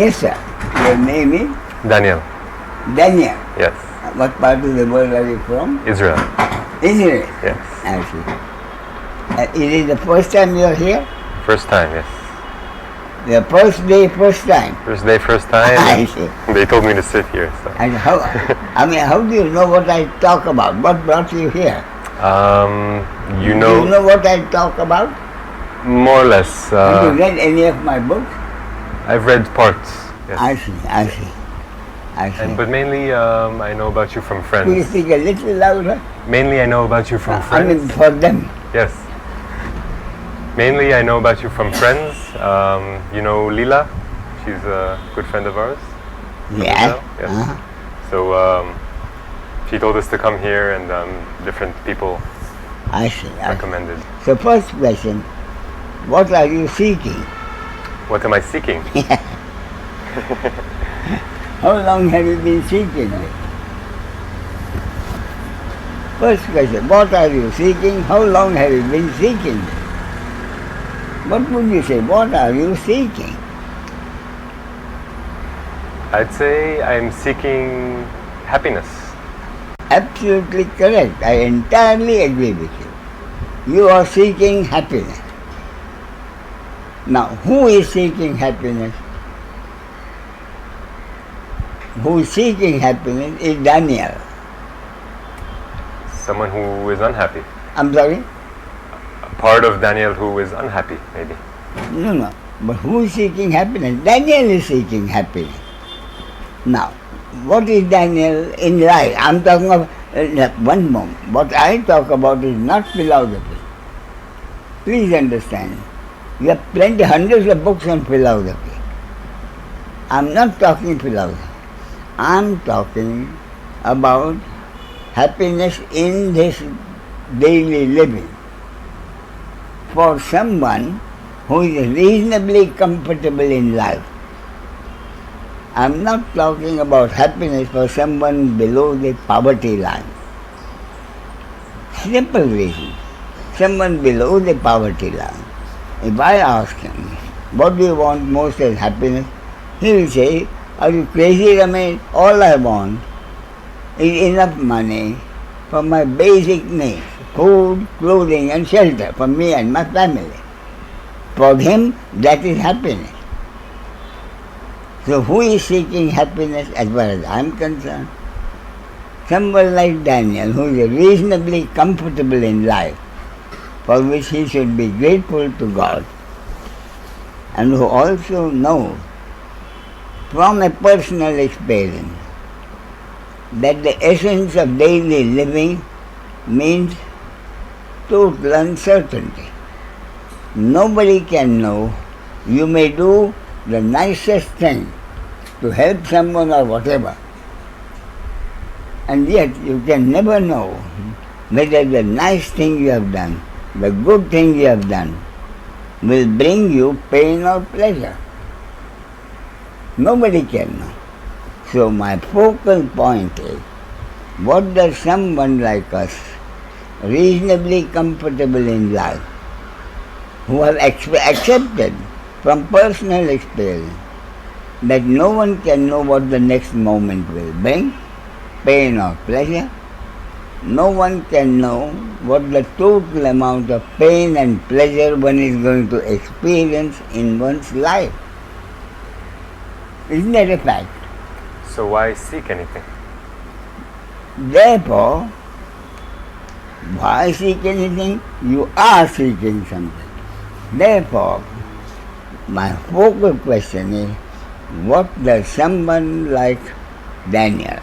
Yes, sir. Your name is? Daniel. Daniel. Yes. What part of the world are you from? Israel. Israel. Yes. I see. Is it the first time you're here? First time, yes. The first day, first time? First day, first time. I see. They told me to sit here. So. And how do you know what I talk about? What brought you here? You Do know. you know what I talk about? More or less. Have you read any of my books? I've read parts. Yes. I see. But mainly, I know about you from friends. Could you speak a little louder? Mainly, I know about you from friends. I mean, for them. Yes. Mainly, I know about you from friends. You know Lila. She's a good friend of ours. Yeah. Yes. Uh-huh. So she told us to come here, and different people I see. recommended. So first question, what are you seeking? What am I seeking? How long have you been seeking it? First question, what are you seeking? How long have you been seeking it? What would you say? What are you seeking? I'd say I'm seeking happiness. Absolutely correct. I entirely agree with you. You are seeking happiness. Now, who is seeking happiness? Who is seeking happiness is Daniel. Someone who is unhappy. I'm sorry? A part of Daniel who is unhappy, maybe. No. But who is seeking happiness? Daniel is seeking happiness. Now, what is Daniel in life? I'm talking of one moment. What I talk about is not philosophy. Please understand. We have plenty, hundreds of books on philosophy. I'm not talking philosophy. I'm talking about happiness in this daily living. For someone who is reasonably comfortable in life. I'm not talking about happiness for someone below the poverty line. Simple reason. Someone below the poverty line. If I ask him, what do you want most as happiness? He will say, are you crazy, Ramesh? All I want is enough money for my basic needs, food, clothing and shelter for me and my family. For him, that is happiness. So who is seeking happiness as far as I'm concerned? Someone like Daniel, who is reasonably comfortable in life, for which he should be grateful to God, and who also knows from a personal experience that the essence of daily living means total uncertainty. Nobody can know. You may do the nicest thing to help someone or whatever, and yet you can never know whether the nice thing you have done, the good thing you have done, will bring you pain or pleasure. Nobody can know. So my focal point is, what does someone like us, reasonably comfortable in life, who have accepted from personal experience that no one can know what the next moment will bring, pain or pleasure, no one can know what the total amount of pain and pleasure one is going to experience in one's life. Isn't that a fact? So why seek anything? Therefore, why seek anything? You are seeking something. Therefore, my focal question is, what does someone like Daniel,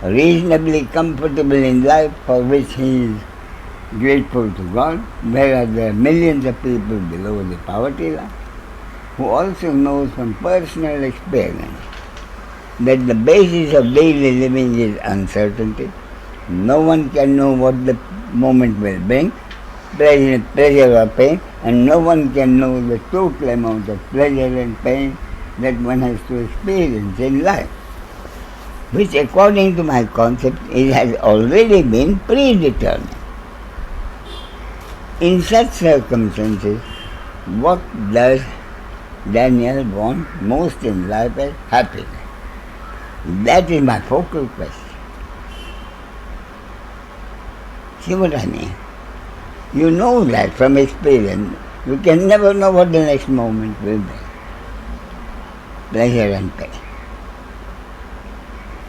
reasonably comfortable in life for which he is grateful to God, whereas there are millions of people below the poverty line, who also knows from personal experience that the basis of daily living is uncertainty. No one can know what the moment will bring, pleasure or pain, and no one can know the total amount of pleasure and pain that one has to experience in life, which according to my concept, it has already been predetermined. In such circumstances, what does Daniel wants most in life is happiness. That is my focal question. See what I mean? You know that from experience. You can never know what the next moment will be. Pleasure and pain.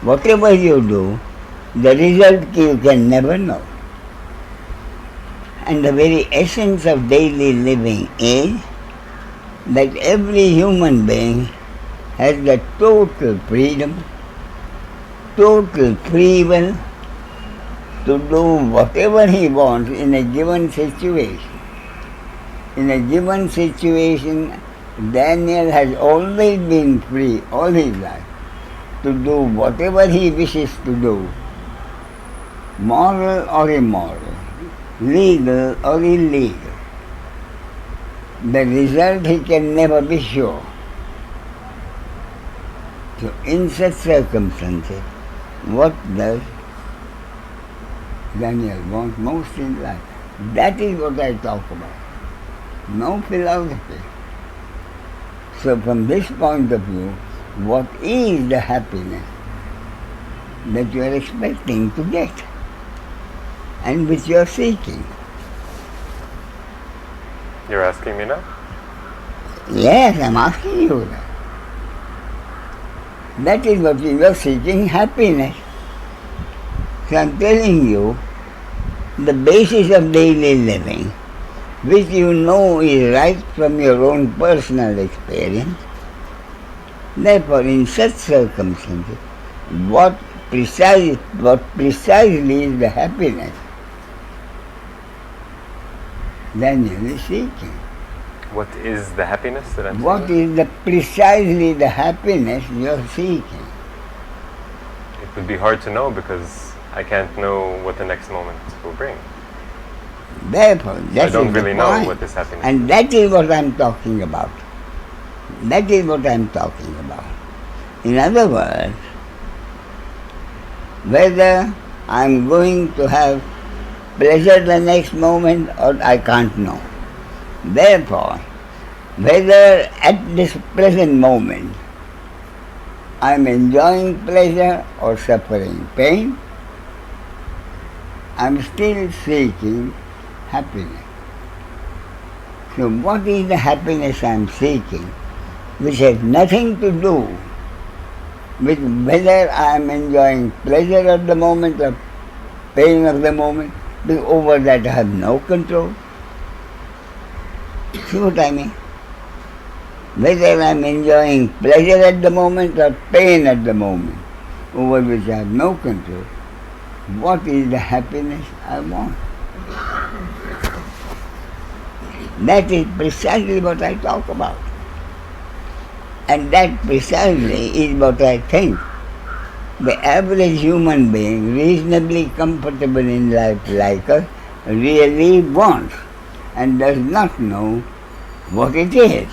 Whatever you do, the result you can never know. And the very essence of daily living is that every human being has the total freedom, total free will to do whatever he wants in a given situation. In a given situation, Daniel has always been free all his life to do whatever he wishes to do, moral or immoral, legal or illegal. The result he can never be sure. So in such circumstances, what does Daniel want most in life? That is what I talk about. No philosophy. So from this point of view, what is the happiness that you are expecting to get and which you are seeking? You're asking me now? Yes, I'm asking you that. That is what you are seeking, happiness. So I'm telling you, the basis of daily living, which you know is right from your own personal experience. Therefore, in such circumstances, what precisely is the happiness Daniel is seeking? What is the happiness that I'm What seeking? is precisely the happiness you're seeking? It would be hard to know because I can't know what the next moment will bring. Therefore, that I don't is really the know point. what this happiness And is. that is what I'm talking about. That is what I'm talking about. In other words, whether I'm going to have pleasure the next moment or I can't know. Therefore, whether at this present moment I'm enjoying pleasure or suffering pain, I'm still seeking happiness. So what is the happiness I'm seeking, which has nothing to do with whether I am enjoying pleasure at the moment or pain of the moment, because over that I have no control. See what I mean? Whether I am enjoying pleasure at the moment or pain at the moment, over which I have no control, what is the happiness I want? That is precisely what I talk about. And that precisely is what I think the average human being, reasonably comfortable in life like us, really wants and does not know what it is.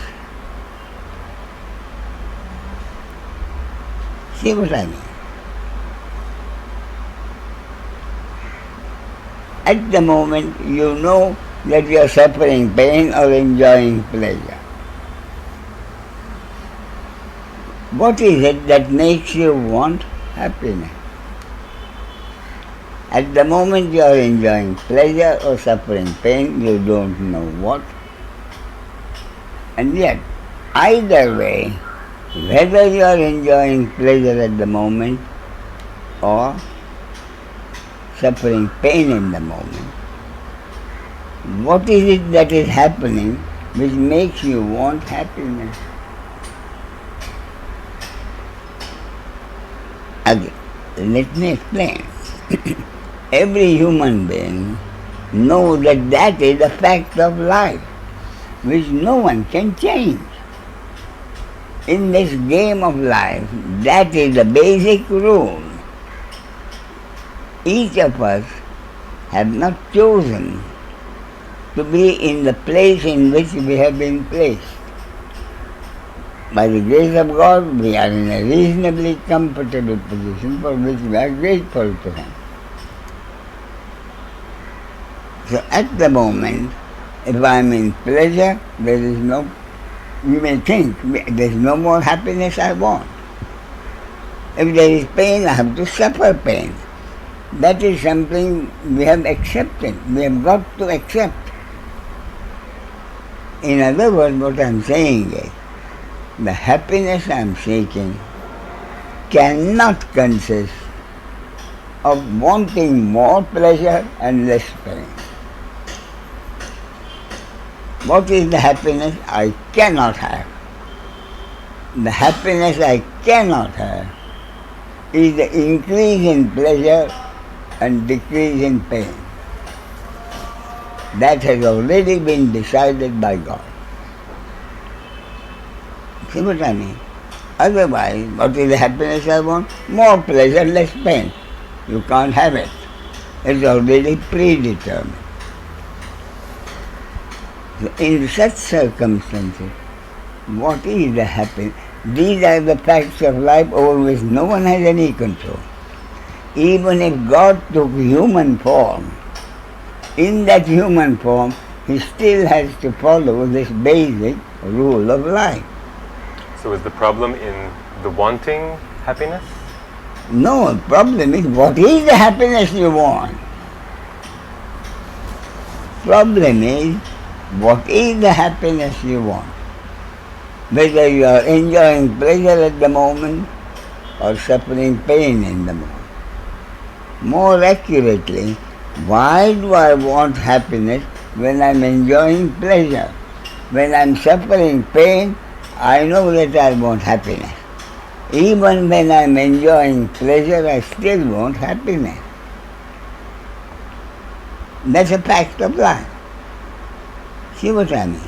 See what I mean? At the moment you know that you are suffering pain or enjoying pleasure. What is it that makes you want happiness? At the moment you are enjoying pleasure or suffering pain, you don't know what. And yet, either way, whether you are enjoying pleasure at the moment or suffering pain in the moment, what is it that is happening which makes you want happiness? Again, let me explain. Every human being knows that that is the fact of life, which no one can change. In this game of life, that is the basic rule. Each of us have not chosen to be in the place in which we have been placed. By the grace of God, we are in a reasonably comfortable position for which we are grateful to Him. So at the moment, if I am in pleasure, there is no You may think, there's no more happiness I want. If there is pain, I have to suffer pain. That is something we have accepted. We have got to accept. In other words, what I am saying is, the happiness I am seeking cannot consist of wanting more pleasure and less pain. What is the happiness I cannot have? The happiness I cannot have is the increase in pleasure and decrease in pain. That has already been decided by God. See what I mean? Otherwise, what is the happiness I want? More pleasure, less pain. You can't have it. It's already predetermined. So in such circumstances, what is the happiness? These are the facts of life over which no one has any control. Even if God took human form, in that human form, he still has to follow this basic rule of life. So is the problem in the wanting happiness? No, the problem is, what is the happiness you want? Problem is, what is the happiness you want? Whether you are enjoying pleasure at the moment or suffering pain in the moment. More accurately, why do I want happiness when I am enjoying pleasure? When I am suffering pain, I know that I want happiness. Even when I am enjoying pleasure, I still want happiness. That's a fact of life. See what I mean?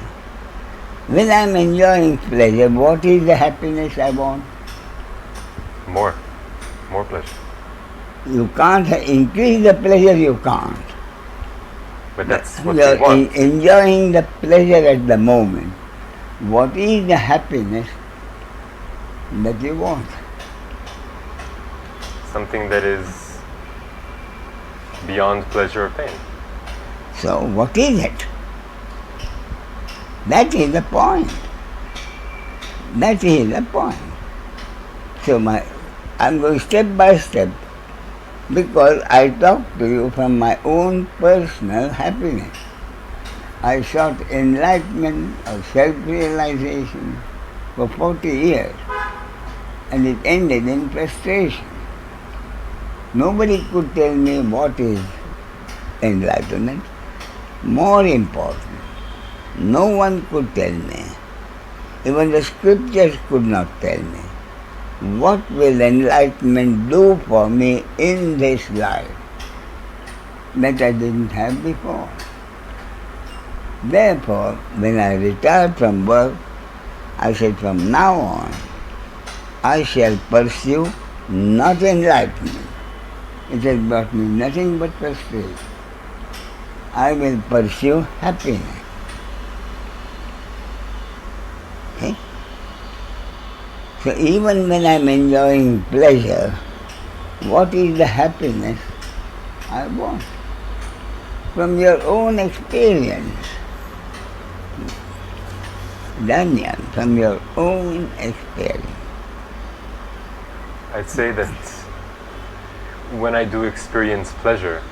When I am enjoying pleasure, what is the happiness I want? More pleasure. You can't increase the pleasure, you can't. But that's what you are you want. Enjoying the pleasure at the moment. What is the happiness that you want? Something that is beyond pleasure or pain. So what is it? That is the point. That is the point. So I'm going step by step, because I talk to you from my own personal happiness. I sought enlightenment or self-realization for 40 years, and it ended in frustration. Nobody could tell me what is enlightenment. More important, no one could tell me. Even the scriptures could not tell me. What will enlightenment do for me in this life that I didn't have before? Therefore, when I retired from work, I said, from now on, I shall pursue not enlightenment. It has brought me nothing but frustration. I will pursue happiness. Okay? So even when I am enjoying pleasure, what is the happiness I want? From your own experience, Daniel, from your own experience. I'd say that when I do experience pleasure,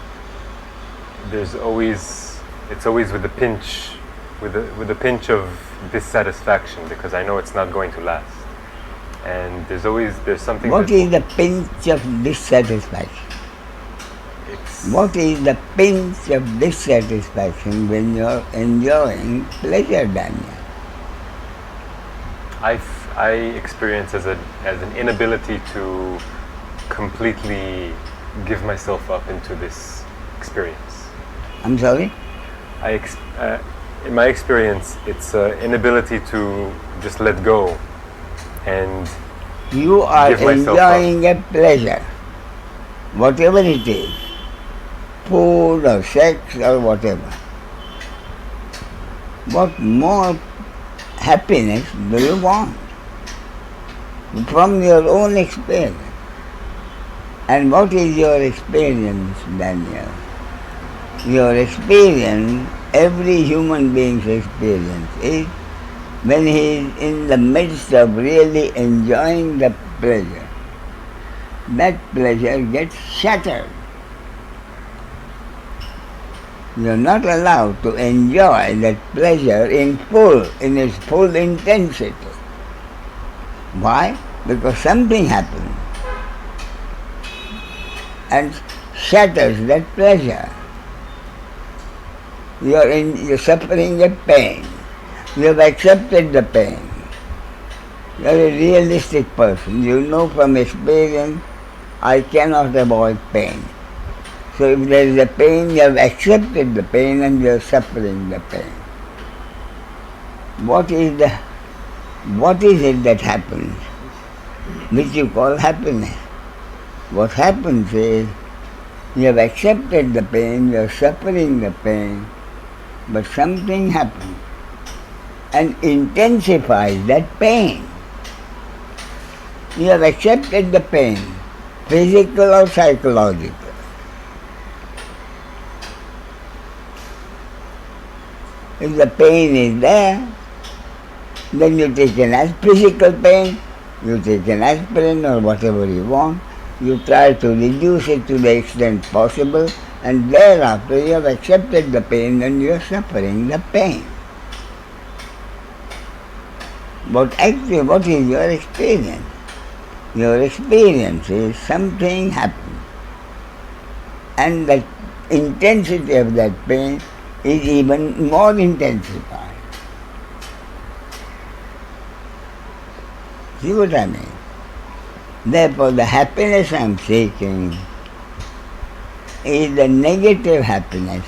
it's always with a pinch of dissatisfaction, because I know it's not going to last. And there's something. What is the pinch of dissatisfaction? What is the pinch of dissatisfaction when you're enjoying pleasure, Daniel? I experience as an inability to completely give myself up into this experience. I'm sorry? In my experience, it's an inability to just let go and you are give myself enjoying a pleasure, whatever it is, food or sex or whatever. What more happiness do you want from your own experience? And what is your experience, Daniel? Your experience, every human being's experience, is when he is in the midst of really enjoying the pleasure, that pleasure gets shattered. You are not allowed to enjoy that pleasure in its full intensity. Why? Because something happens and shatters that pleasure. You're suffering a pain. You have accepted the pain. You are a realistic person. You know from experience, I cannot avoid pain. So if there is a pain, you have accepted the pain and you are suffering the pain. What is it that happens, which you call happiness? What happens is, you have accepted the pain, you are suffering the pain, but something happens and intensifies that pain. You have accepted the pain, physical or psychological. If the pain is there, then you take physical pain, you take an aspirin or whatever you want, you try to reduce it to the extent possible, and thereafter you have accepted the pain and you are suffering the pain. But actually, what is your experience? Your experience is something happened, and the intensity of that pain is even more intensified. See what I mean? Therefore, the happiness I am seeking is the negative happiness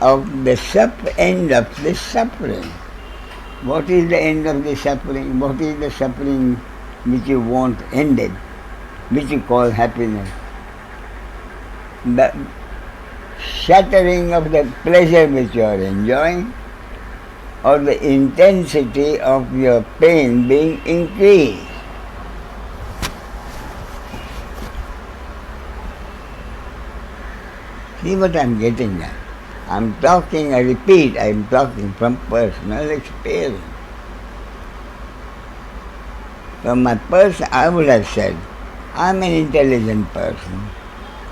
of the end of this suffering. What is the end of the suffering? What is the suffering which you want ended, which you call happiness? The shattering of the pleasure which you are enjoying, or the intensity of your pain being increased. See what I am getting at? I repeat, I am talking from personal experience. From my I would have said, I am an intelligent person.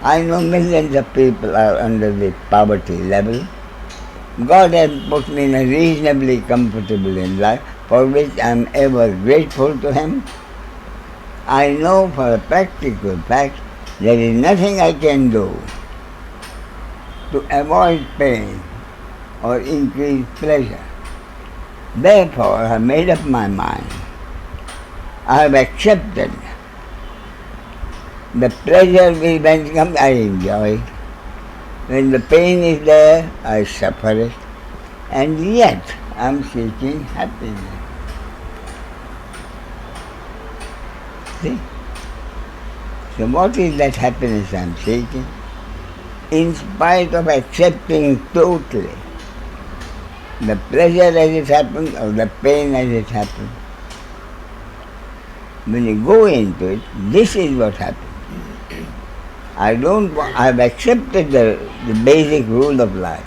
I know millions of people are under the poverty level. God has put me in a reasonably comfortable in life, for which I am ever grateful to Him. I know for a practical fact there is nothing I can do to avoid pain or increase pleasure. Therefore, I have made up my mind. I have accepted the pleasure when it comes, I enjoy it. When the pain is there, I suffer it. And yet, I am seeking happiness. See? So what is that happiness I am seeking? In spite of accepting totally the pleasure as it happens or the pain as it happens, when you go into it, this is what happens. I have accepted the basic rule of life.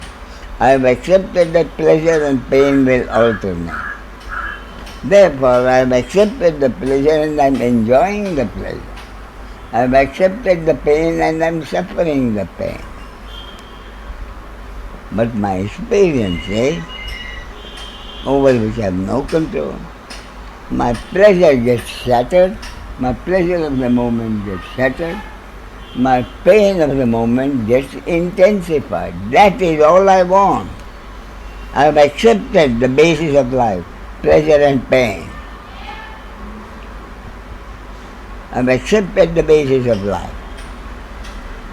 I have accepted that pleasure and pain will alternate. Therefore, I have accepted the pleasure and I am enjoying the pleasure. I have accepted the pain and I am suffering the pain. But my experience is, over which I have no control, my pleasure gets shattered, my pleasure of the moment gets shattered, my pain of the moment gets intensified. That is all I want. I have accepted the basis of life, pleasure and pain. I have accepted the basis of life.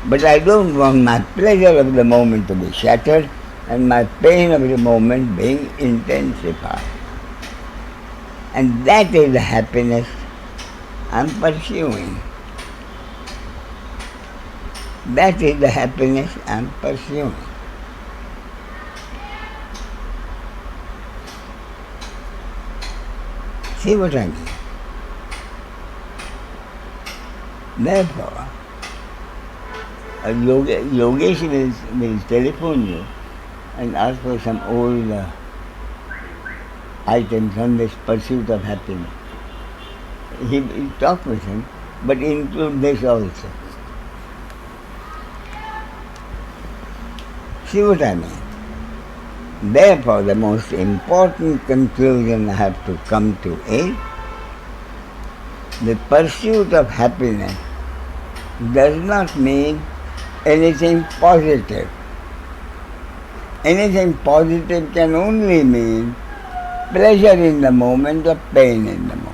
But I don't want my pleasure of the moment to be shattered and my pain of the moment being intensified. And that is the happiness I am pursuing. That is the happiness I am pursuing. See what I mean? Therefore, a Yogesh will telephone you and ask for some old items on this pursuit of happiness. He talked with him, but include this also. See what I mean? Therefore, the most important conclusion I have to come to is the pursuit of happiness does not mean anything positive. Anything positive can only mean pleasure in the moment or pain in the moment.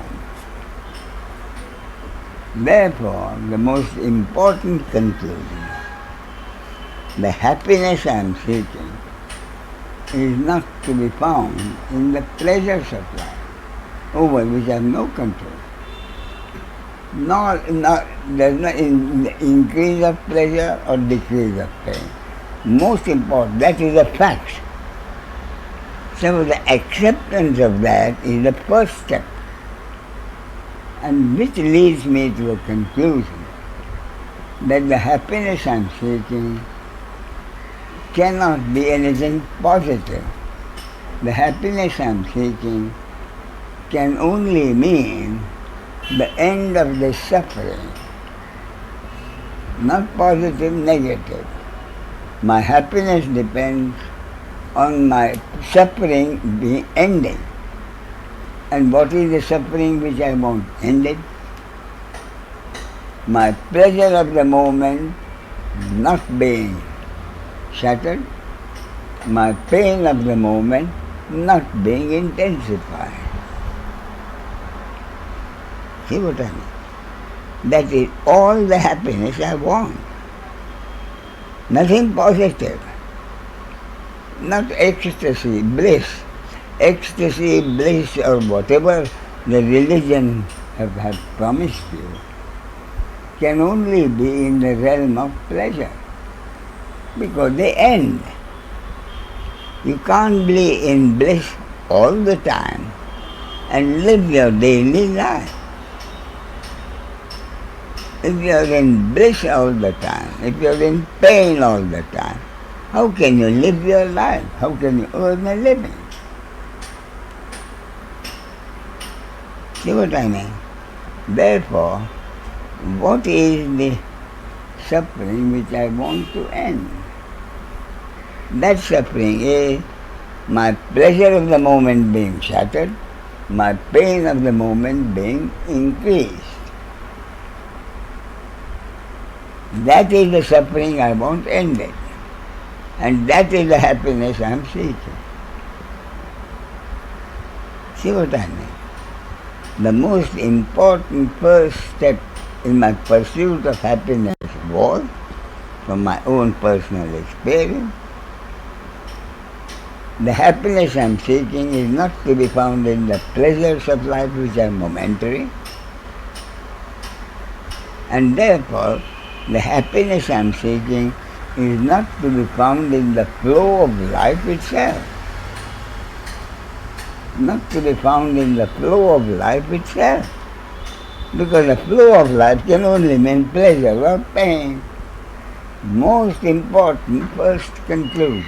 Therefore, the most important conclusion, the happiness I am seeking is not to be found in the pleasures of life, over which I have no control. Does not increase of pleasure or decrease of pain. Most important, that is a fact. So the acceptance of that is the first step, and which leads me to a conclusion that the happiness I am seeking cannot be anything positive. The happiness I am seeking can only mean the end of the suffering, not positive, negative. My happiness depends on my suffering being ending. And what is the suffering which I want ended? My pleasure of the moment not being shattered, my pain of the moment not being intensified. See what I mean? That is all the happiness I want. Nothing positive. Not ecstasy, bliss. Ecstasy, bliss, or whatever the religion have promised you can only be in the realm of pleasure, because they end. You can't be in bliss all the time and live your daily life. If you are in bliss all the time, if you are in pain all the time, how can you live your life? How can you earn a living? See what I mean? Therefore, what is the suffering which I want to end? That suffering is my pleasure of the moment being shattered, my pain of the moment being increased. That is the suffering I want ended. And that is the happiness I am seeking. See what I mean? The most important first step in my pursuit of happiness was, from my own personal experience, the happiness I am seeking is not to be found in the pleasures of life which are momentary, and therefore the happiness I am seeking is not to be found in the flow of life itself. Not to be found in the flow of life itself. Because the flow of life can only mean pleasure or pain. Most important first conclusion.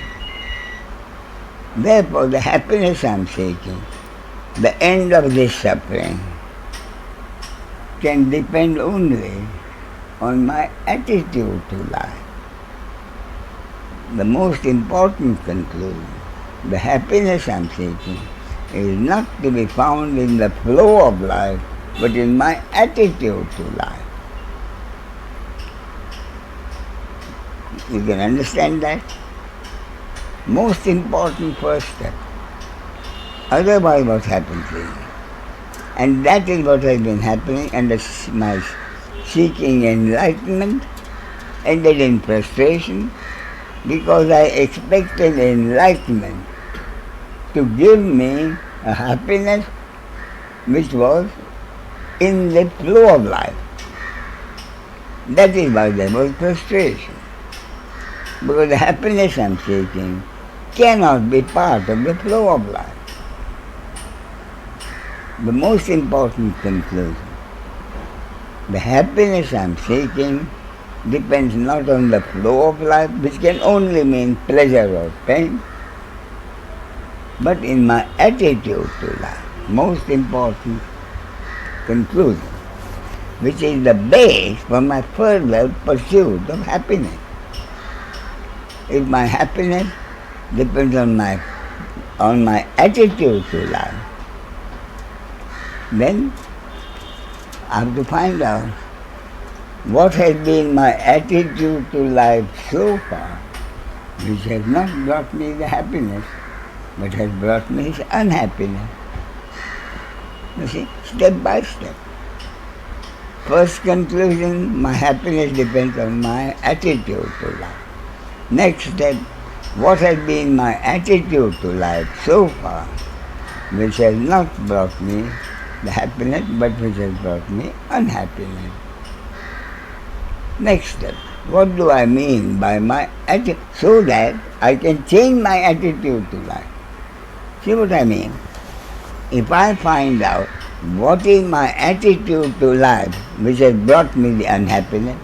Therefore, the happiness I am seeking, the end of this suffering, can depend only on my attitude to life. The most important conclusion, the happiness I am seeking, is not to be found in the flow of life, but in my attitude to life. You can understand that? Most important first step. Otherwise what happens is, and that is what has been happening, and my seeking enlightenment ended in frustration, because I expected enlightenment to give me a happiness which was in the flow of life. That is why there was frustration. Because the happiness I am seeking cannot be part of the flow of life. The most important conclusion, the happiness I am seeking depends not on the flow of life, which can only mean pleasure or pain, but in my attitude to life. Most important conclusion, which is the base for my further pursuit of happiness. If my happiness depends on my attitude to life, then I have to find out what has been my attitude to life so far, which has not brought me the happiness, but has brought me unhappiness. You see, step by step. First conclusion, my happiness depends on my attitude to life. Next step, what has been my attitude to life so far, which has not brought me the happiness, but which has brought me unhappiness. Next step, what do I mean by my attitude, so that I can change my attitude to life. See what I mean? If I find out what is my attitude to life, which has brought me the unhappiness,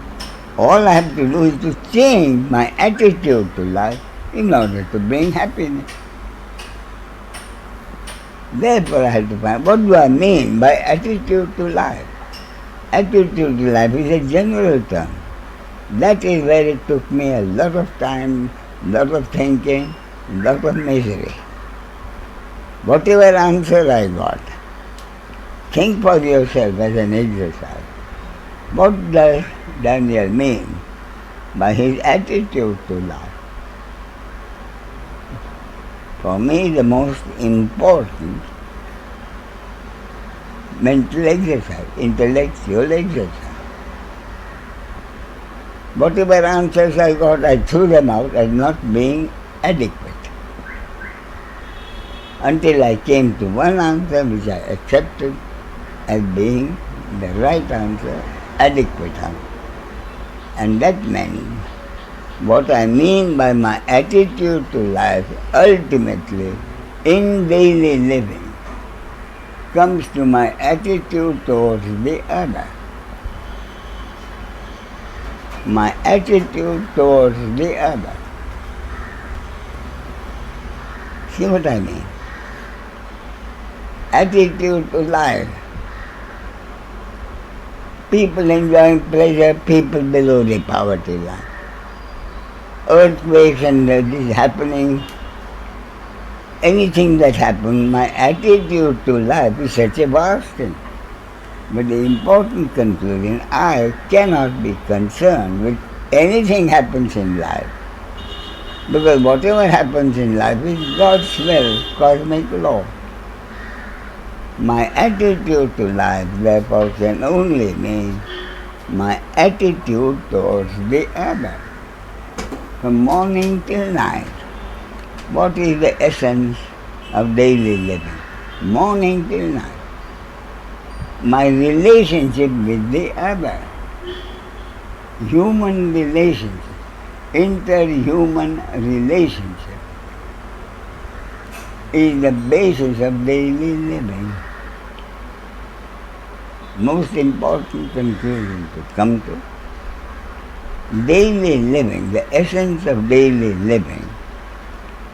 all I have to do is to change my attitude to life in order to bring happiness. Therefore, I have to find what do I mean by attitude to life. Attitude to life is a general term. That is where it took me a lot of time, lot of thinking, lot of misery. Whatever answer I got, think for yourself as an exercise. What does Daniel mean by his attitude to life? For me, the most important mental exercise, intellectual exercise. Whatever answers I got, I threw them out as not being adequate. Until I came to one answer which I accepted as being the right answer, adequate answer. And that meant what I mean by my attitude to life ultimately in daily living comes to my attitude towards the other. My attitude towards the other. See what I mean? Attitude to life. People enjoying pleasure, people below the poverty line. Earthquakes and this happening, anything that happens, my attitude to life is such a vast thing. But the important conclusion, I cannot be concerned with anything happens in life. Because whatever happens in life is God's will, cosmic law. My attitude to life, therefore, can only mean my attitude towards the other. From morning till night, what is the essence of daily living? Morning till night. My relationship with the other. Human relationship, interhuman relationship is the basis of daily living. Most important conclusion to come to. Daily living, the essence of daily living,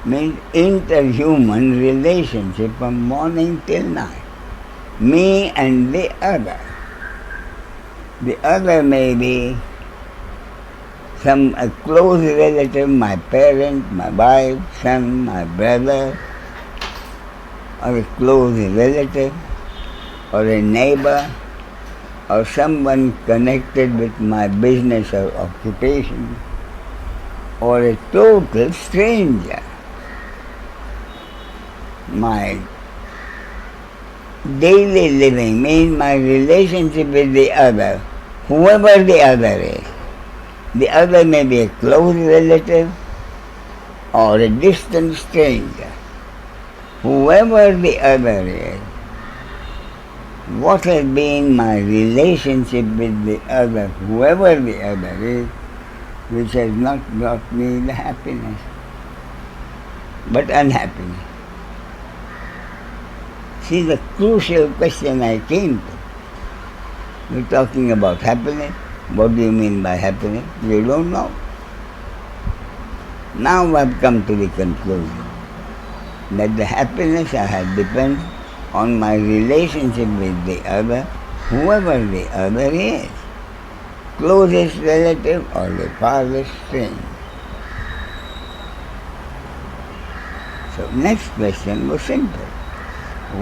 means interhuman relationship from morning till night. Me and the other. The other may be a close relative, my parent, my wife, son, my brother, or a close relative, or a neighbor, or someone connected with my business or occupation, or a total stranger. My daily living means my relationship with the other, whoever the other is. The other may be a close relative or a distant stranger. Whoever the other is, what has been my relationship with the other, whoever the other is, which has not brought me the happiness, but unhappiness. See the crucial question I came to. We're talking about happiness. What do you mean by happiness? You don't know. Now I've come to the conclusion. that the happiness I have depends on my relationship with the other, whoever the other is, closest relative or the farthest stranger. So next question was simple.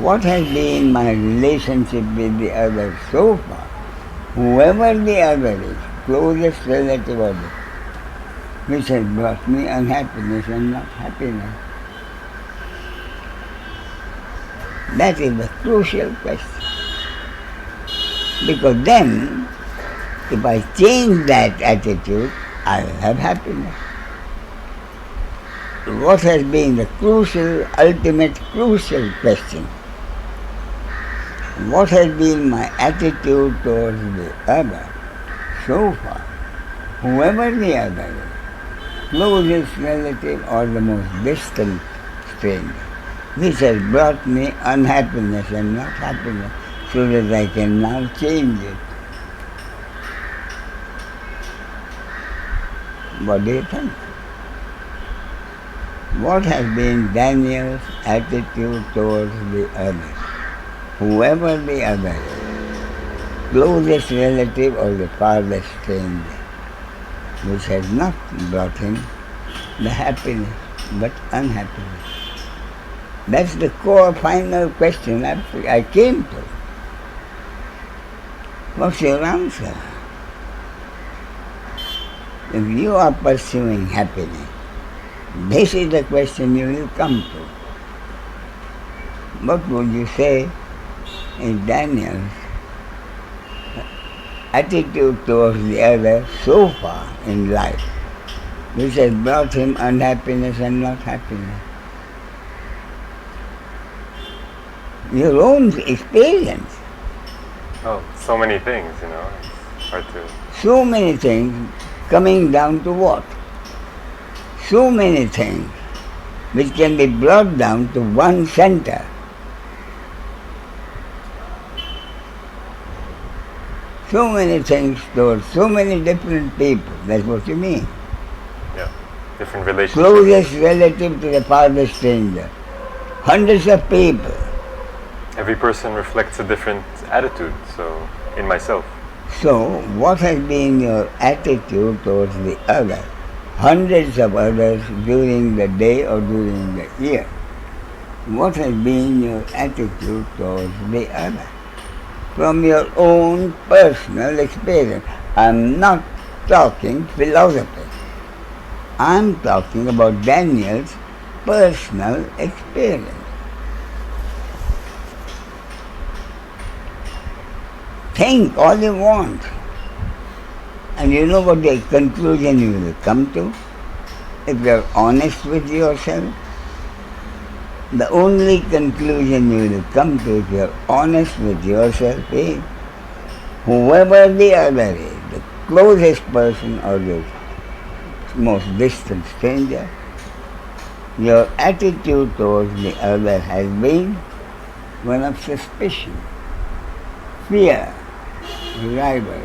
What has been my relationship with the other so far? Whoever the other is, closest relative or the, which has brought me unhappiness and not happiness. That is the crucial question. Because then, if I change that attitude, I will have happiness. What has been the crucial, ultimate crucial question? What has been my attitude towards the other so far? Whoever the other is, closest relative or the most distant stranger, which has brought me unhappiness and not happiness, so that I can now change it. What do you think? What has been Daniel's attitude towards the other? Whoever the other is, closest relative or the farthest stranger, which has not brought him the happiness but unhappiness. That's the core final question I came to. What's your answer? If you are pursuing happiness, this is the question you will come to. What would you say is Daniel's attitude towards the other so far in life, which has brought him unhappiness and not happiness? Your own experience. Oh, so many things, it's hard to... So many things coming down to what? So many things which can be brought down to one center. So many things towards so many different people. That's what you mean. Yeah, different relationships. Closest relative to the farthest stranger. Hundreds of people. Every person reflects a different attitude, so in myself. So, what has been your attitude towards the other? Hundreds of others during the day or during the year. What has been your attitude towards the other? From your own personal experience. I'm not talking philosophy. I'm talking about Daniel's personal experience. Think all you want. And you know what the conclusion you will come to? If you are honest with yourself, the only conclusion you will come to if you are honest with yourself is whoever the other is, the closest person or the most distant stranger, your attitude towards the other has been one of suspicion, fear, rivalry.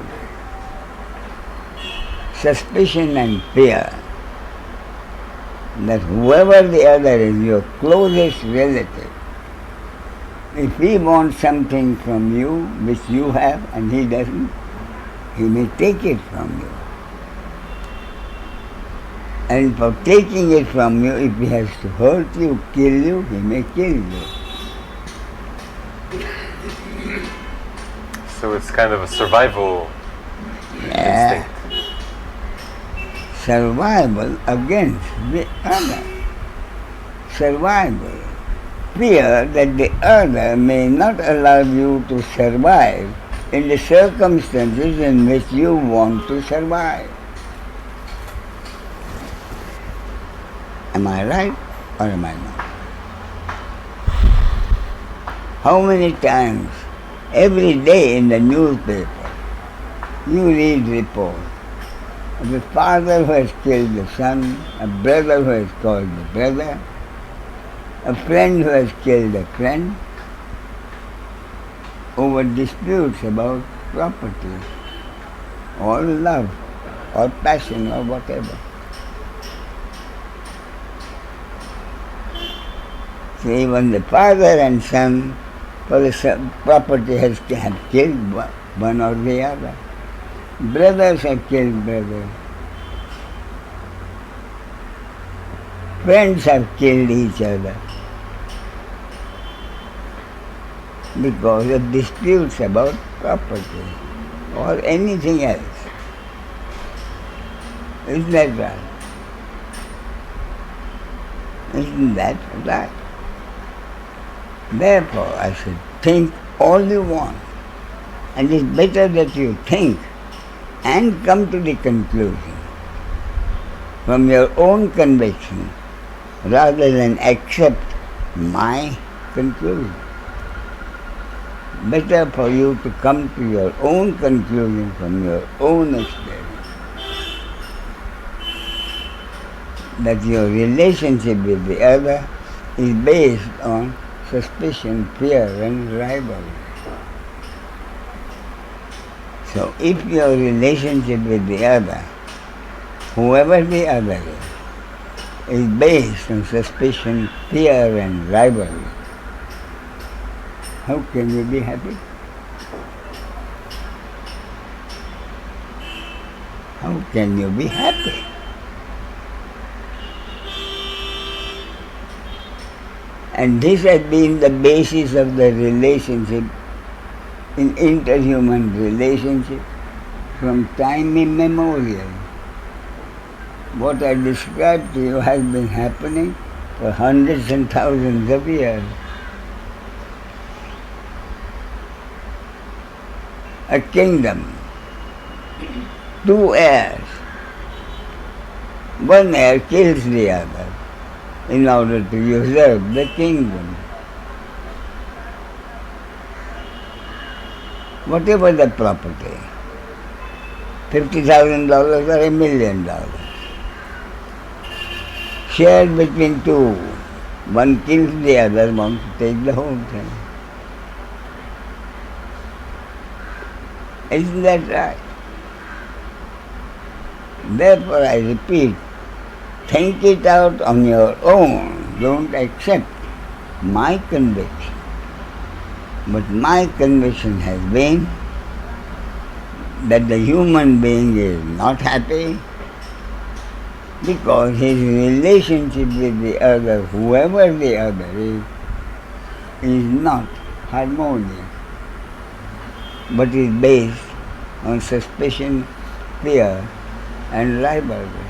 Suspicion and fear that whoever the other is, your closest relative, if he wants something from you which you have and he doesn't, he may take it from you. And for taking it from you, if he has to hurt you, kill you, he may kill you. So it's kind of a survival instinct. Survival against the other. Survival. Fear that the other may not allow you to survive in the circumstances in which you want to survive. Am I right or am I not? How many times every day in the newspaper you read reports of a father who has killed the son, a brother who has killed the brother, a friend who has killed a friend, over disputes about property, or love, or passion, or whatever. So even the father and son for the property have killed one or the other. Brothers have killed brothers. Friends have killed each other because of disputes about property or anything else. Isn't that right? Isn't that right? Therefore, I said, think all you want. And it's better that you think and come to the conclusion from your own conviction rather than accept my conclusion. Better for you to come to your own conclusion from your own experience. That your relationship with the other is based on suspicion, fear and rivalry. So if your relationship with the other, whoever the other is based on suspicion, fear and rivalry, how can you be happy? How can you be happy? And this has been the basis of the relationship in interhuman relationship from time immemorial. What I described to you has been happening for hundreds and thousands of years. A kingdom, two heirs. One heir kills the other in order to usurp the kingdom. Whatever the property, $50,000 or $1 million, shared between two. One kills the other, wants to take the whole thing. Isn't that right? Therefore, I repeat, think it out on your own. Don't accept my conviction. But my conviction has been that the human being is not happy because his relationship with the other, whoever the other is not harmonious, but is based on suspicion, fear, and rivalry.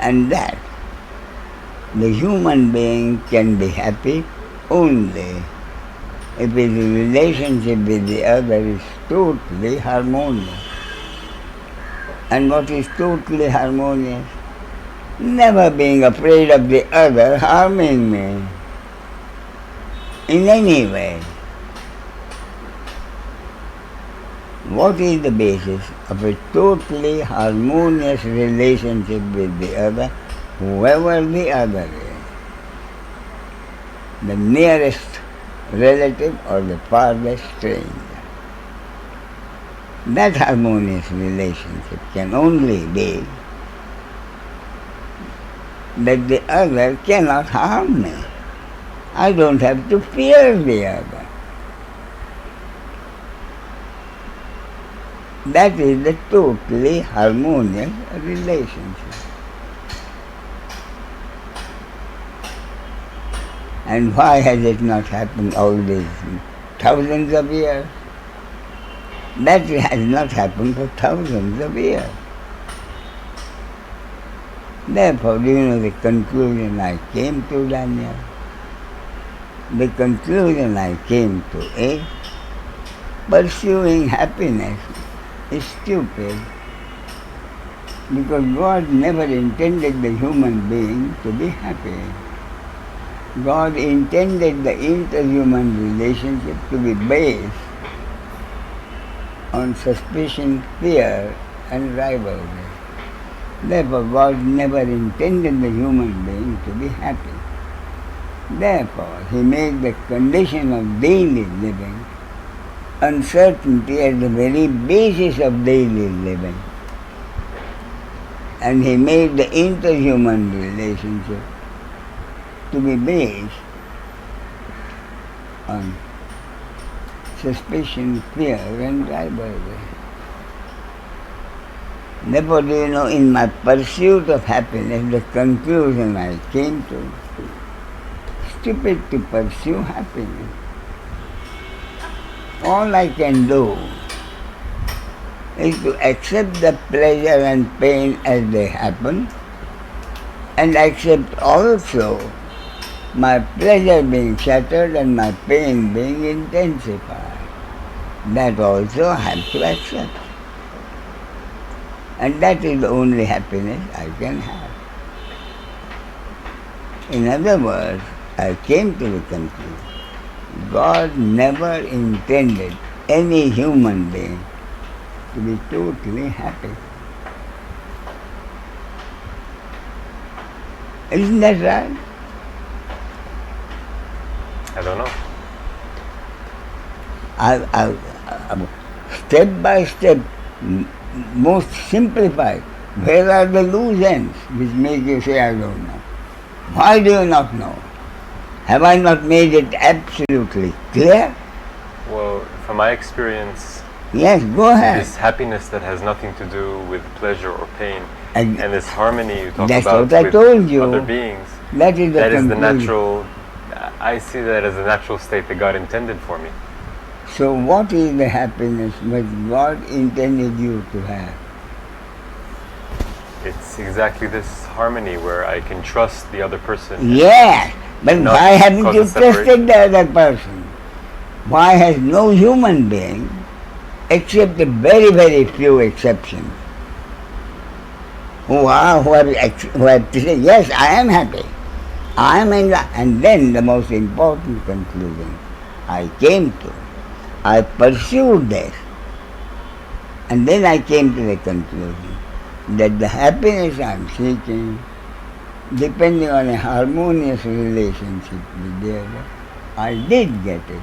And that the human being can be happy only if his relationship with the other is totally harmonious. And what is totally harmonious? Never being afraid of the other harming me in any way. What is the basis of a totally harmonious relationship with the other, whoever the other is? The nearest relative or the farthest stranger. That harmonious relationship can only be that the other cannot harm me. I don't have to fear the other. That is the totally harmonious relationship. And why has it not happened all these thousands of years? That has not happened for thousands of years. Therefore, do you know the conclusion I came to, Daniel? The conclusion I came to is pursuing happiness is stupid because God never intended the human being to be happy. God intended the interhuman relationship to be based on suspicion, fear, and rivalry. Therefore, God never intended the human being to be happy. Therefore, He made the condition of daily living uncertainty at the very basis of daily living. And he made the interhuman relationship to be based on suspicion, fear, and rivalry. Therefore, do you know, in my pursuit of happiness, the conclusion I came to, stupid to pursue happiness. All I can do is to accept the pleasure and pain as they happen, and accept also my pleasure being shattered and my pain being intensified. That also I have to accept. And that is the only happiness I can have. In other words, I came to the conclusion, God never intended any human being to be totally happy. Isn't that right? I don't know. I'll step by step, most simplified. Where are the loose ends which make you say, I don't know? Why do you not know? Have I not made it absolutely clear? Well, from my experience, yes, go ahead. This happiness that has nothing to do with pleasure or pain, and this harmony you talk that's about what I with told you. other beings, that is the natural, I see that as a natural state that God intended for me. So what is the happiness that God intended you to have? It's exactly this harmony where I can trust the other person. Yes, but why haven't you trusted the other person? Why has no human being, except a very, very few exceptions, who have to say, yes, I am happy, I am in love. And then the most important conclusion I came to, I pursued this, and then I came to the conclusion that the happiness I am seeking, depending on a harmonious relationship with the other, I did get it.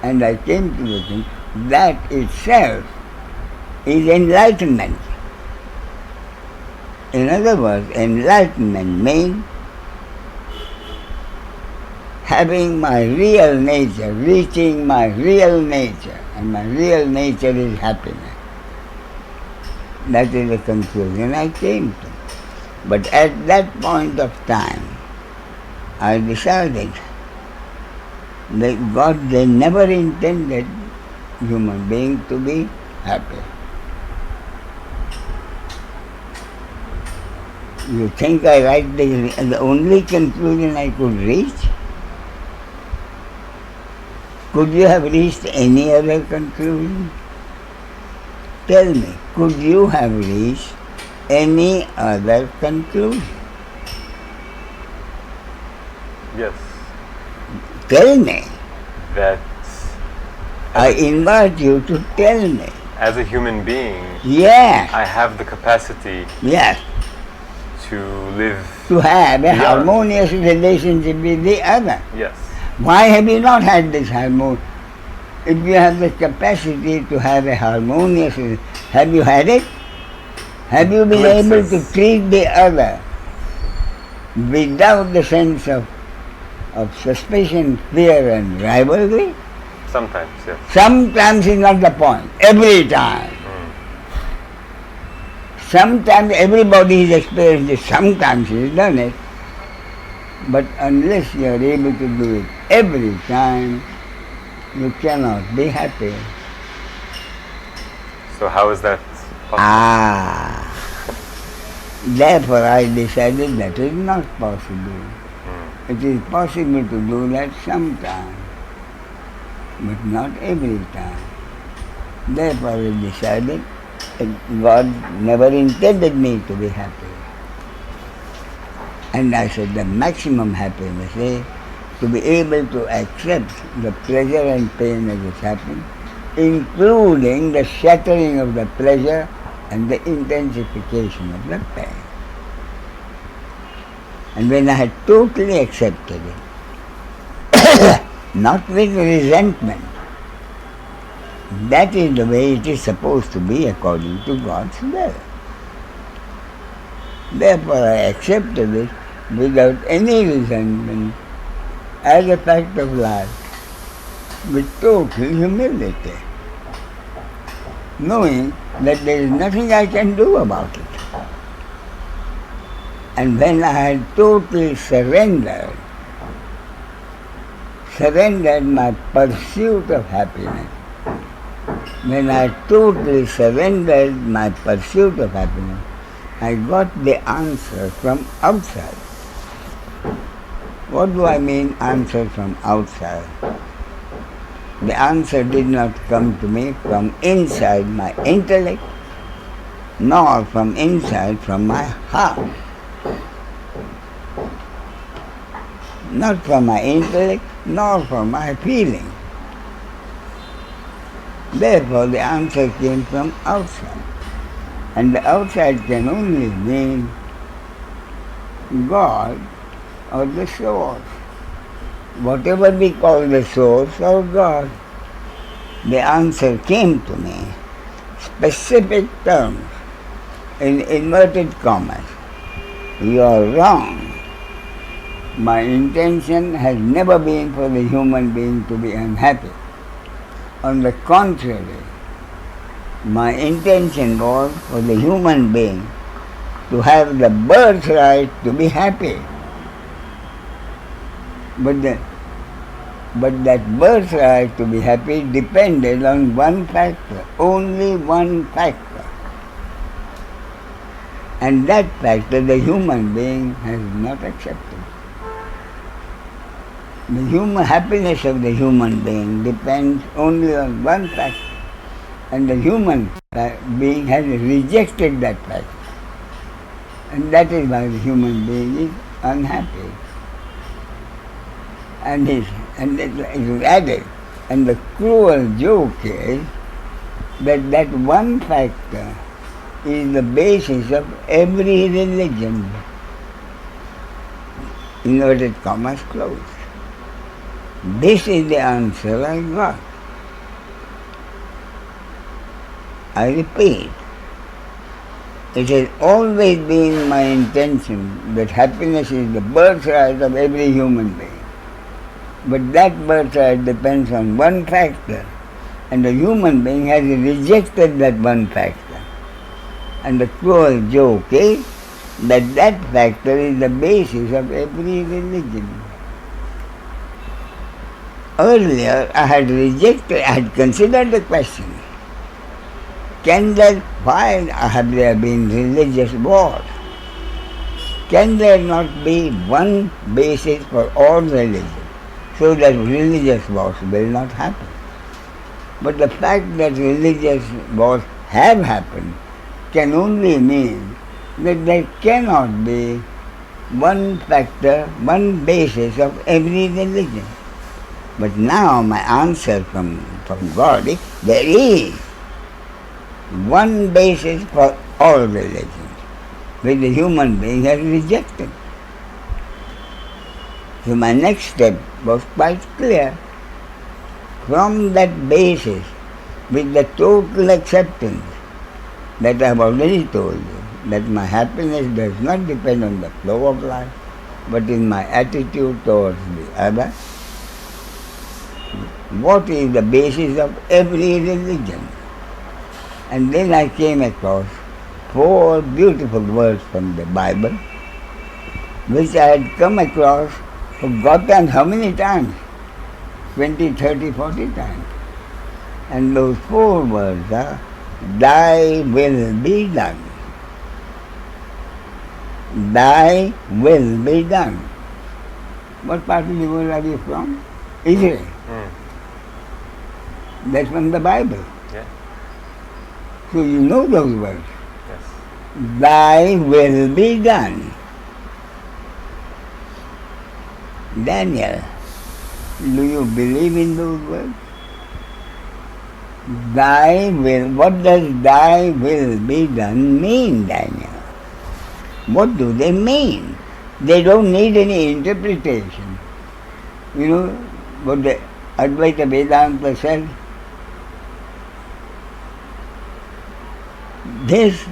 And I came to the thing that itself is enlightenment. In other words, enlightenment means having my real nature, reaching my real nature, and my real nature is happiness. That is the conclusion I came to. But at that point of time, I decided that God, they never intended human being to be happy. You think I write the only conclusion I could reach? Could you have reached any other conclusion? Tell me, could you have reached any other conclusion? Yes. Tell me. That I invite you to tell me. As a human being, yes, I have the capacity yes, to live, to have a harmonious relationship with the other. Yes. Why have you not had this harmony? If you have the capacity to have a harmonious, have you had it? Have you been able to treat the other without the sense of suspicion, fear and rivalry? Sometimes, yes. Sometimes is not the point. Every time. Sometimes everybody has experienced it. Sometimes he has done it. But unless you are able to do it every time, you cannot be happy. So how is that possible? Therefore I decided that is not possible. It is possible to do that sometime, but not every time. Therefore I decided that God never intended me to be happy. And I said the maximum happiness is to be able to accept the pleasure and pain as it happens, including the shattering of the pleasure and the intensification of the pain. And when I had totally accepted it, not with resentment, that is the way it is supposed to be according to God's will. Therefore I accepted it without any resentment as a fact of life, with total humility, knowing that there is nothing I can do about it. And when I had totally surrendered my pursuit of happiness, when I totally surrendered my pursuit of happiness, I got the answer from outside. What do I mean, answer from outside? The answer did not come to me from inside my intellect, nor from inside from my heart. Not from my intellect, nor from my feeling. Therefore, the answer came from outside. And the outside can only mean God or the source. Whatever we call the source or God, the answer came to me. Specific terms, in inverted commas. You are wrong. My intention has never been for the human being to be unhappy. On the contrary, my intention was for the human being to have the birthright to be happy. But that birthright to be happy depended on one factor, only one factor. And that factor the human being has not accepted. The happiness of the human being depends only on one factor. And the human being has rejected that factor. And that is why the human being is unhappy. And it is added. And the cruel joke is that one factor is the basis of every religion. Inverted commas closed. This is the answer I got. I repeat, it has always been my intention that happiness is the birthright of every human being. But that birthright depends on one factor, and the human being has rejected that one factor. And the cruel joke is that factor is the basis of every religion. Earlier, I had considered the question, why have there been religious wars? Can there not be one basis for all religion, so that religious wars will not happen? But the fact that religious wars have happened can only mean that there cannot be one factor, one basis of every religion. But now my answer from God is, there is one basis for all religions, which the human being has rejected. So my next step was quite clear. From that basis, with the total acceptance that I have already told you, that my happiness does not depend on the flow of life, but in my attitude towards the other. What is the basis of every religion? And then I came across 4 beautiful words from the Bible, which I had come across, forgotten how many times? 20, 30, 40 times. And those 4 words are, Thy will be done. Thy will be done. What part of the world are you from? Israel. That's from the Bible. Yeah. So you know those words. Yes. Thy will be done. Daniel, do you believe in those words? Thy will, what does thy will be done mean, Daniel? What do they mean? They don't need any interpretation. You know what the Advaita Vedanta says? This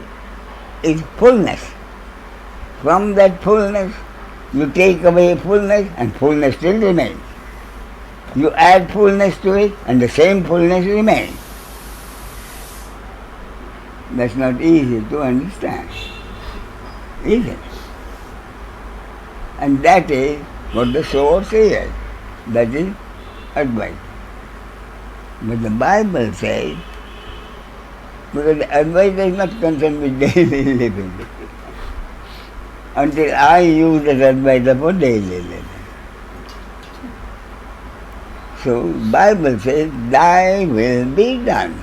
is fullness. from that fullness, you take away fullness and fullness still remains. You add fullness to it and the same fullness remains. That's not easy to understand, is it? And that is what the source is. That is advice. But the Bible says, because the advice is not concerned with daily living, until I use that advice for daily living. So Bible says, thy will be done.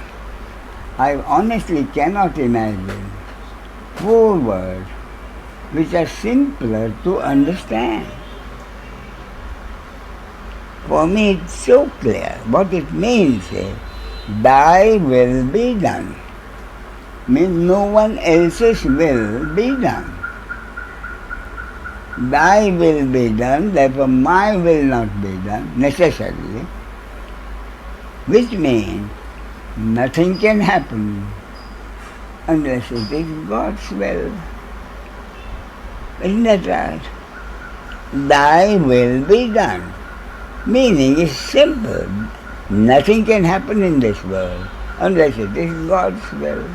I honestly cannot imagine 4 words which are simpler to understand. For me it's so clear. What it means is, thy will be done. Means no one else's will be done. Thy will be done, therefore my will not be done necessarily, which means nothing can happen unless it is God's will. Isn't that right? Thy will be done. Meaning is simple. Nothing can happen in this world unless it is God's will.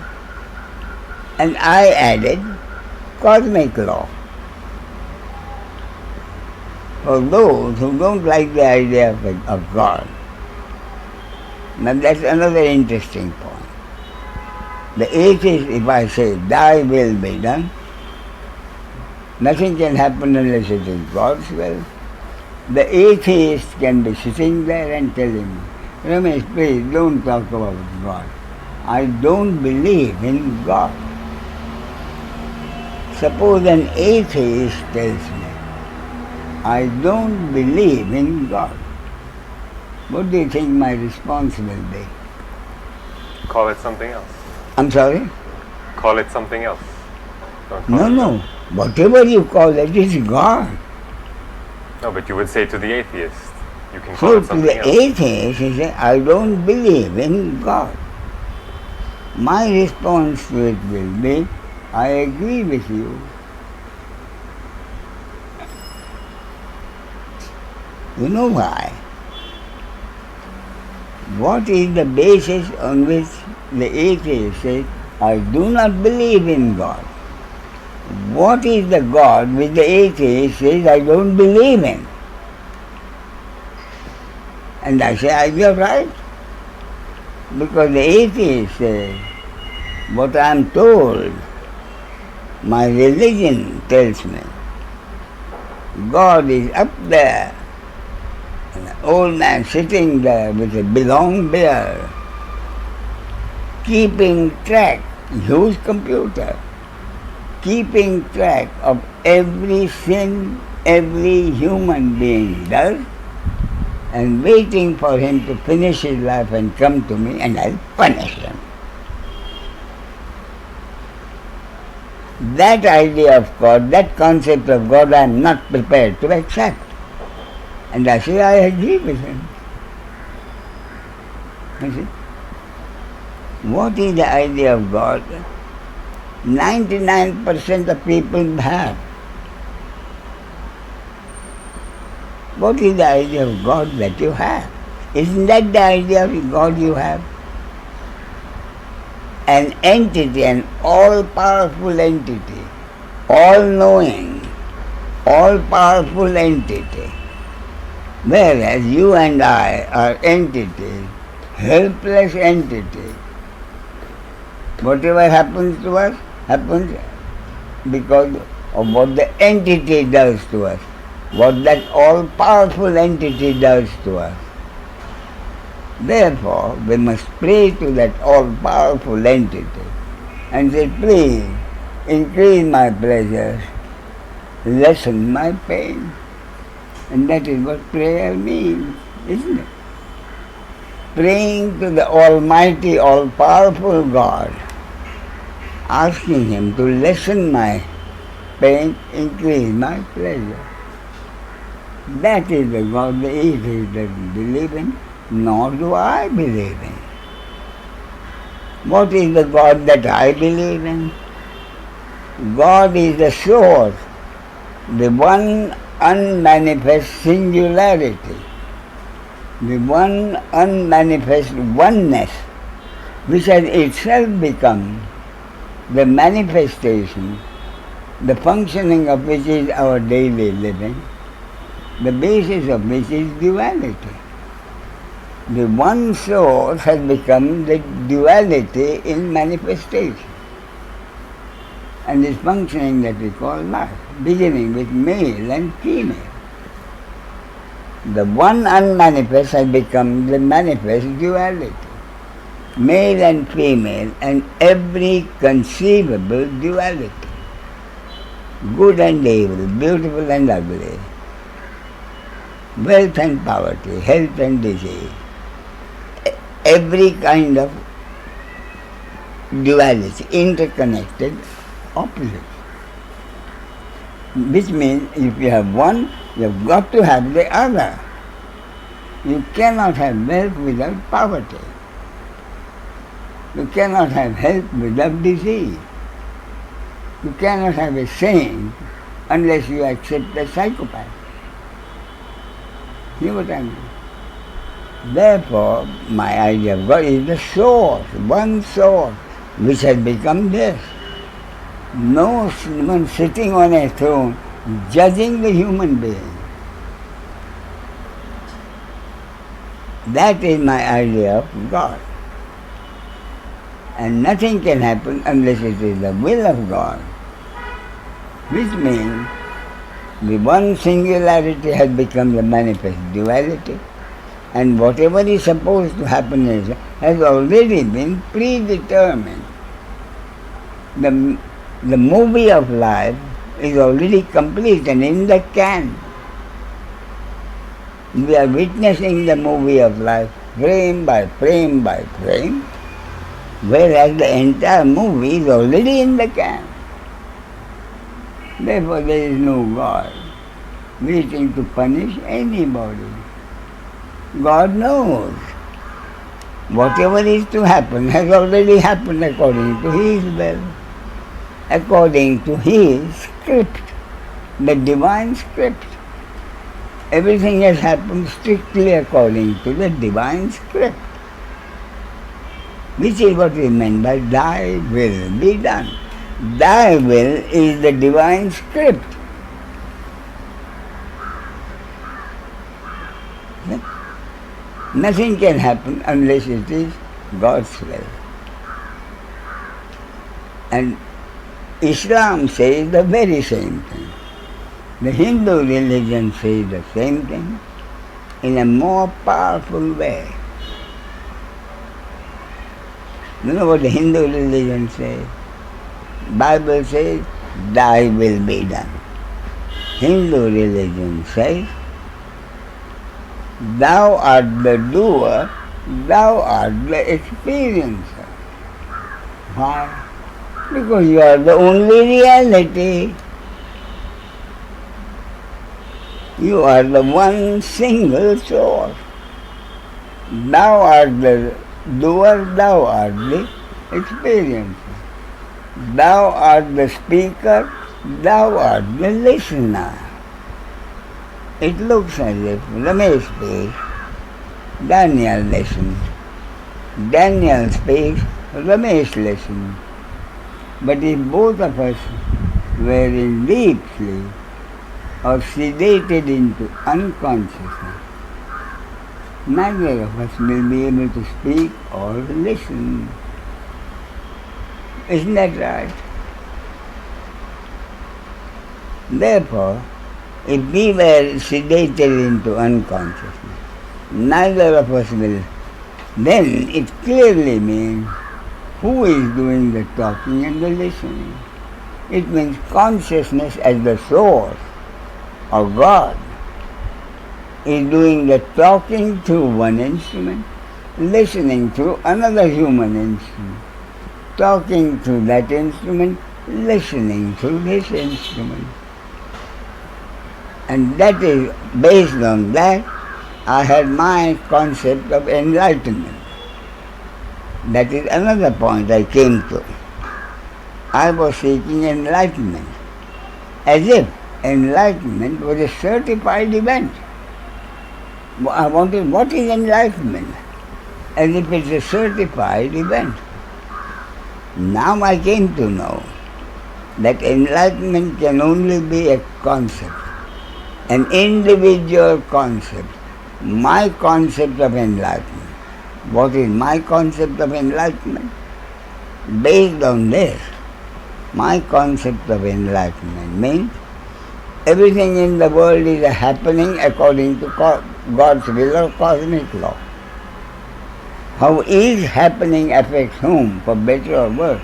And I added cosmic law. For those who don't like the idea of God, now that's another interesting point. The atheist, if I say, thy will be done, nothing can happen unless it is God's will. The atheist can be sitting there and telling me, Ramesh, please don't talk about God. I don't believe in God. Suppose an atheist tells me, I don't believe in God. What do you think my response will be? Call it something else. I'm sorry? Call it something else. Don't call No. Whatever you call it is God. No, but you would say to the atheist, you can call So it to something the else. atheist, he says, I don't believe in God. My response to it will be, I agree with you. You know why? What is the basis on which the atheist says, I do not believe in God? What is the God which the atheist says, I don't believe in? And I say, you're right. Because the atheist says, what I am told, my religion tells me, God is up there. An old man sitting there with a long beard, keeping track, huge computer, keeping track of every sin every human being does, and waiting for him to finish his life and come to me, and I'll punish him. That idea of God, that concept of God, I am not prepared to accept. And I say, I agree with him. You see? What is the idea of God? 99% of people have. What is the idea of God that you have? Isn't that the idea of God you have? An entity, an all-powerful entity, all-knowing, all-powerful entity. Whereas you and I are entities, helpless entities. Whatever happens to us, happens because of what the entity does to us, what that all-powerful entity does to us. Therefore, we must pray to that all-powerful entity and say, please, increase my pleasure, lessen my pain. And that is what prayer means, isn't it? Praying to the Almighty, all-powerful God, asking Him to lessen my pain, increase my pleasure. That is the God the atheist doesn't believe in, nor do I believe in. What is the God that I believe in? God is the source the one unmanifest singularity, the one unmanifest oneness, which has itself become the manifestation, the functioning of which is our daily living, the basis of which is duality. The one source has become the duality in manifestation, and this functioning that we call life, beginning with male and female. The one unmanifest has become the manifest duality, male and female, and every conceivable duality, good and evil, beautiful and ugly, wealth and poverty, health and disease, every kind of duality, interconnected opposites. Which means if you have one, you have got to have the other. You cannot have wealth without poverty. You cannot have health without disease. You cannot have a saint unless you accept a psychopath. You know what I mean? Therefore, my idea of God is the source, one source, which has become this. No one sitting on a throne judging the human being. That is my idea of God. And nothing can happen unless it is the will of God. Which means the one singularity has become the manifest duality, and whatever is supposed to happen has already been predetermined. The movie of life is already complete and in the can. We are witnessing the movie of life frame by frame by frame, whereas the entire movie is already in the can. Therefore there is no God waiting to punish anybody. God knows. Whatever is to happen has already happened according to His will, according to His script, the divine script. Everything has happened strictly according to the divine script, which is what is meant by Thy will be done. Thy will is the divine script. Nothing can happen unless it is God's will. And Islam says the very same thing. The Hindu religion says the same thing in a more powerful way. You know what the Hindu religion says? Bible says, Thy will be done. Hindu religion says, Thou art the doer, Thou art the experiencer. Why? Because you are the only reality. You are the one single source. Thou art the doer, Thou art the experiencer. Thou art the speaker, Thou art the listener. It looks as if Ramesh speaks, Daniel listens. Daniel speaks, Ramesh listens. But if both of us were in deep sleep or sedated into unconsciousness, neither of us will be able to speak or listen. Isn't that right? Therefore, if we were sedated into unconsciousness, neither of us will, then it clearly means who is doing the talking and the listening. It means consciousness as the source of God is doing the talking through one instrument, listening through another human instrument, talking through that instrument, listening through this instrument. And that is, based on that, I had my concept of enlightenment. That is another point I came to. I was seeking enlightenment, as if enlightenment was a certified event. I wanted, what is enlightenment? As if it's a certified event. Now I came to know that enlightenment can only be a concept, an individual concept, my concept of enlightenment. What is my concept of enlightenment? Based on this, my concept of enlightenment means everything in the world is happening according to God's will or cosmic law. How is happening affects whom, for better or worse?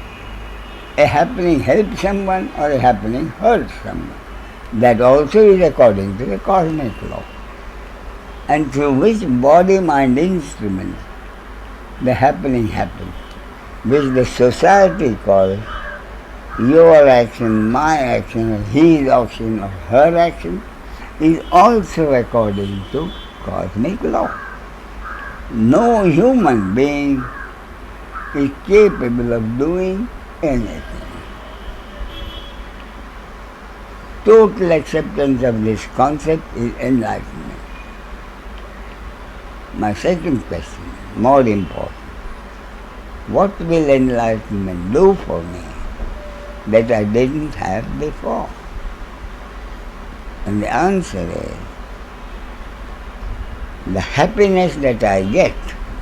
A happening helps someone or a happening hurts someone. That also is according to the cosmic law. And through which body-mind instrument the happening happens, which the society calls your action, my action, or his action, or her action, is also according to cosmic law. No human being is capable of doing anything. Total acceptance of this concept is enlightenment. My second question, more important. What will enlightenment do for me that I didn't have before? And the answer is, the happiness that I get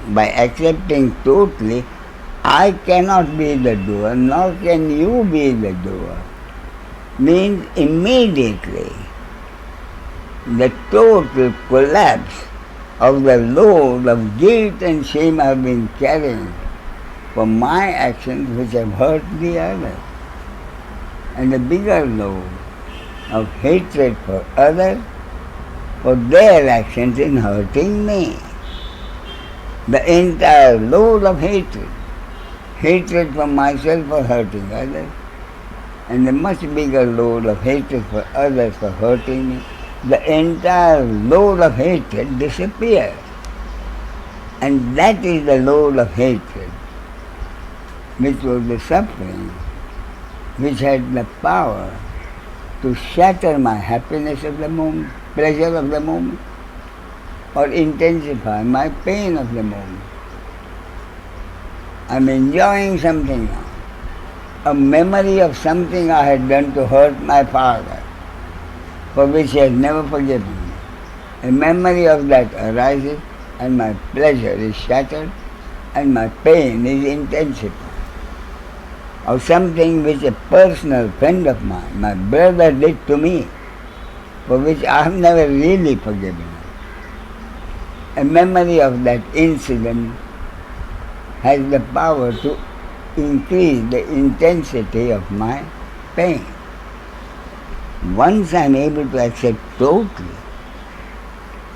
by accepting totally, I cannot be the doer, nor can you be the doer, means immediately the total collapse of the load of guilt and shame I've been carrying for my actions which have hurt the others, and the bigger load of hatred for others for their actions in hurting me. The entire load of hatred for myself for hurting others, and the much bigger load of hatred for others for hurting me, the entire load of hatred disappears. And that is the load of hatred, which was the suffering, which had the power to shatter my happiness of the moment, pleasure of the moment, or intensify my pain of the moment. I'm enjoying something now, a memory of something I had done to hurt my father, for which he has never forgiven me. A memory of that arises, and my pleasure is shattered, and my pain is intensified. Or something which a personal friend of mine, my brother, did to me, for which I have never really forgiven him. A memory of that incident has the power to increase the intensity of my pain. Once I am able to accept totally,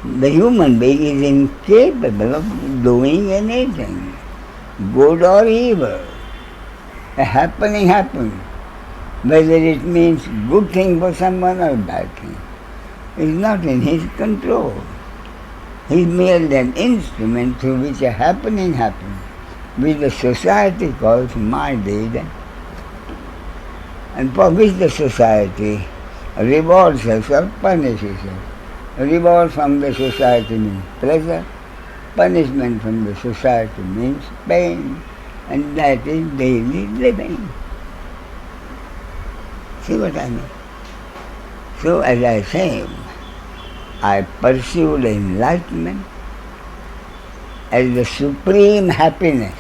the human being is incapable of doing anything, good or evil. A happening happens, whether it means good thing for someone or bad thing. It is not in his control. He is merely an instrument through which a happening happens, which the society calls my deed, and for which the society rewards us or punishes us. Reward from the society means pleasure, punishment from the society means pain, and that is daily living. See what I mean? So as I say, I pursued enlightenment as the supreme happiness,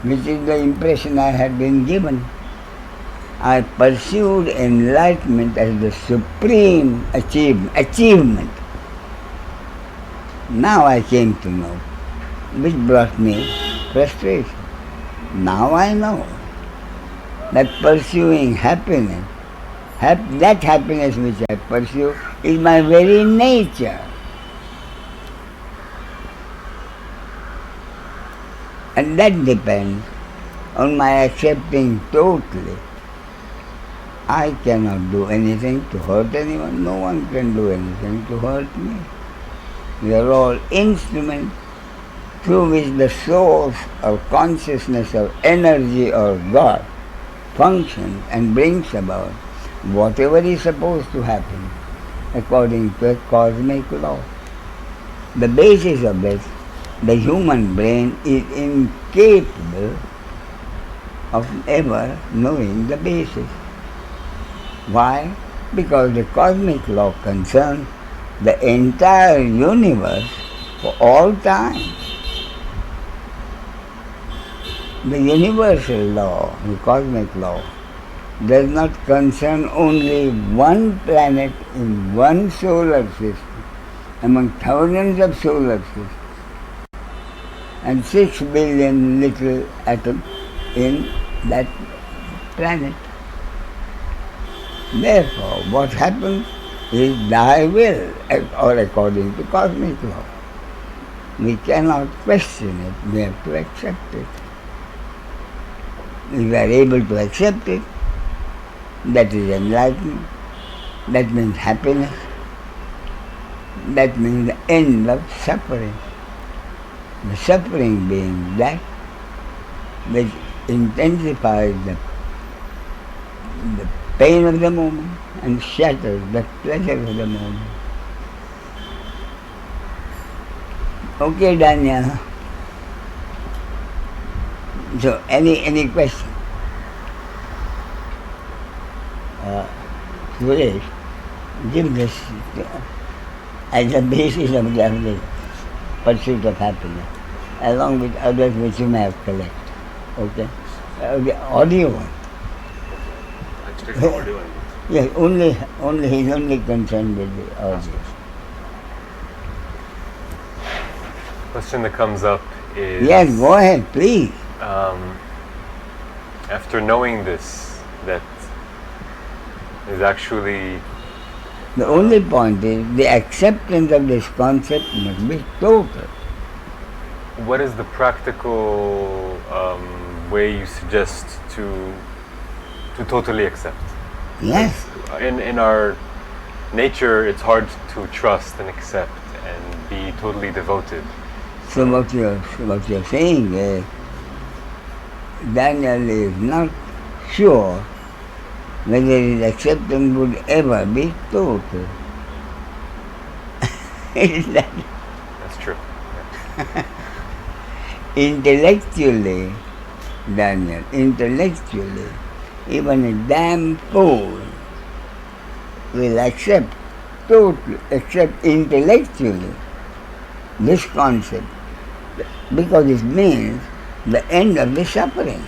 which is the impression I had been given. I pursued enlightenment as the supreme achievement. Now I came to know, which brought me frustration. Now I know that pursuing happiness, that happiness which I pursue, is my very nature. And that depends on my accepting totally. I cannot do anything to hurt anyone. No one can do anything to hurt me. We are all instruments through which the source of consciousness of energy or God functions and brings about whatever is supposed to happen according to a cosmic law. The basis of this, the human brain is incapable of ever knowing the basis. Why? Because the cosmic law concerns the entire universe for all time. The universal law, the cosmic law, does not concern only one planet in one solar system among thousands of solar systems and 6 billion little atoms in that planet. Therefore, what happens is thy will, or according to cosmic law. We cannot question it, we have to accept it. If we are able to accept it, that is enlightenment, that means happiness, that means the end of suffering. The suffering being that which intensifies the pain of the moment and shatters the pleasure of the moment. Okay, Daniel. So, any question? Suresh, give this as a basis of the pursuit of happiness, along with others which you may have collected. Okay? Audio. Yes, he's only concerned with the audio. Question that comes up is... Yes, go ahead, please. After knowing this, that is actually... The only point is the acceptance of this concept must be total. What is the practical way you suggest to totally accept? Yes. In our nature, it's hard to trust and accept and be totally devoted. So what you're saying is, Daniel is not sure whether his acceptance would ever be total. Is that? That's true. Yeah. Intellectually, Daniel, even a damn fool will accept intellectually this concept, because it means the end of the suffering.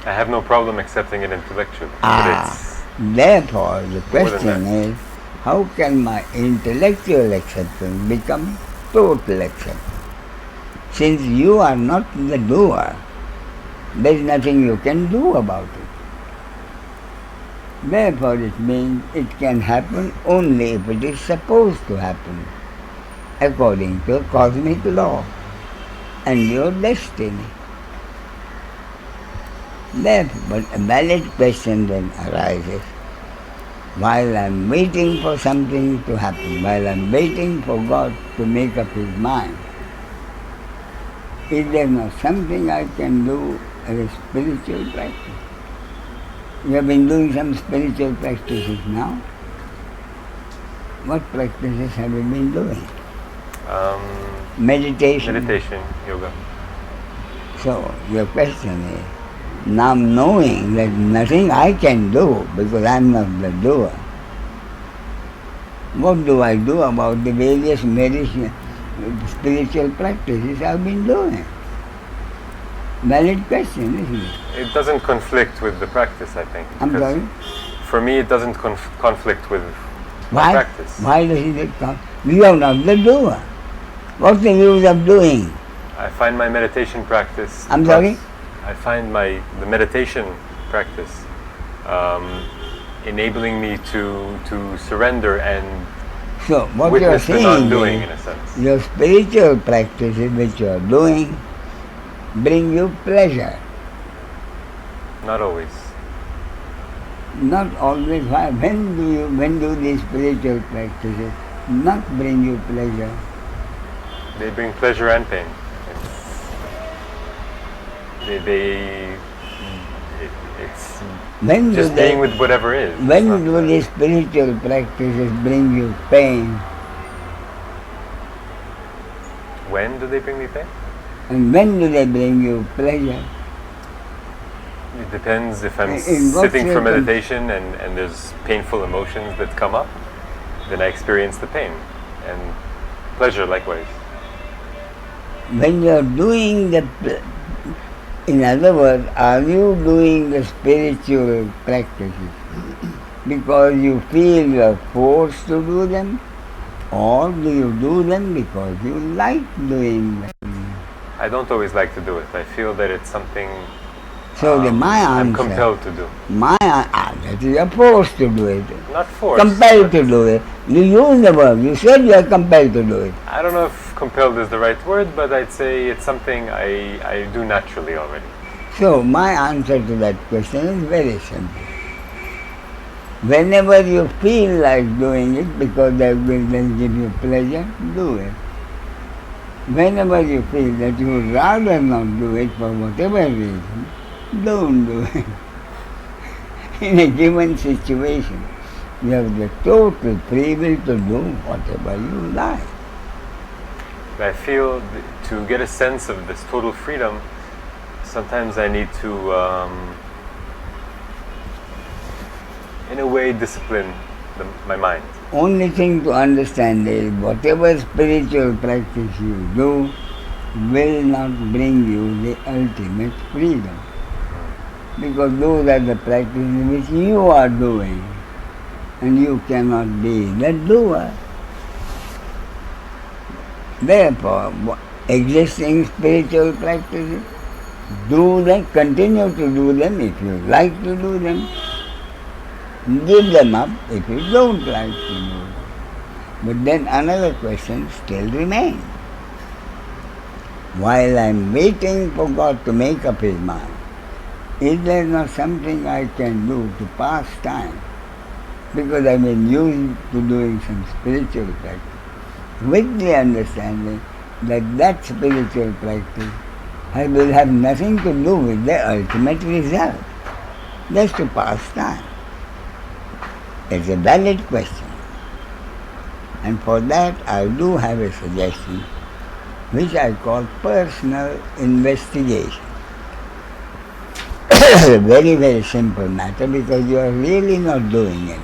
I have no problem accepting it intellectually. Therefore, the question is, how can my intellectual acceptance become total acceptance? Since you are not the doer, there is nothing you can do about it. Therefore, it means it can happen only if it is supposed to happen, according to a cosmic law and your destiny. Therefore, but a valid question then arises. While I am waiting for something to happen, while I am waiting for God to make up His mind, is there not something I can do as a spiritual practice? You have been doing some spiritual practices now. What practices have you been doing? Meditation. Meditation, yoga. So your question is, now knowing that nothing I can do because I am not the doer, what do I do about the various spiritual practices I have been doing? Valid question, isn't it? It doesn't conflict with the practice, I think. I'm sorry? For me, it doesn't conflict with Why? Practice. Why does it conflict? You are not the doer. What's the use of doing? I find my meditation practice... I'm sorry? I find the meditation practice enabling me to surrender and so what you are witness the saying non-doing, in a is, sense. your spiritual practices which you are doing bring you pleasure. Not always. Not always. Why? When do these spiritual practices not bring you pleasure? They bring pleasure and pain. It's When just being with whatever is. When do the spiritual practices bring you pain? When do they bring me pain? And when do they bring you pleasure? It depends. If I'm sitting for meditation and there's painful emotions that come up, then I experience the pain. And pleasure likewise. When you're doing in other words, are you doing the spiritual practices because you feel you're forced to do them? Or do you do them because you like doing them? I don't always like to do it. I feel that it's something so my answer, I'm compelled to do. My answer, you're forced to do it. Not forced. Compelled to do it. You use the word. You said you're compelled to do it. I don't know if compelled is the right word, but I'd say it's something I do naturally already. So my answer to that question is very simple. Whenever you feel like doing it because that will then give you pleasure, do it. Whenever you feel that you would rather not do it for whatever reason, don't do it. In a given situation, you have the total free will to do whatever you like. I feel to get a sense of this total freedom, sometimes I need to, in a way, discipline my mind. Only thing to understand is whatever spiritual practice you do will not bring you the ultimate freedom. Because those are the practices which you are doing and you cannot be the doer. Therefore, existing spiritual practices, do them, continue to do them if you like to do them. Give them up if you don't like to do them. But then another question still remains. While I am waiting for God to make up His mind, is there not something I can do to pass time? Because I've been used to doing some spiritual practice, with the understanding that that spiritual practice will have nothing to do with the ultimate result, just to pass time. It's a valid question. And for that I do have a suggestion which I call personal investigation. A very, very simple matter because you are really not doing it.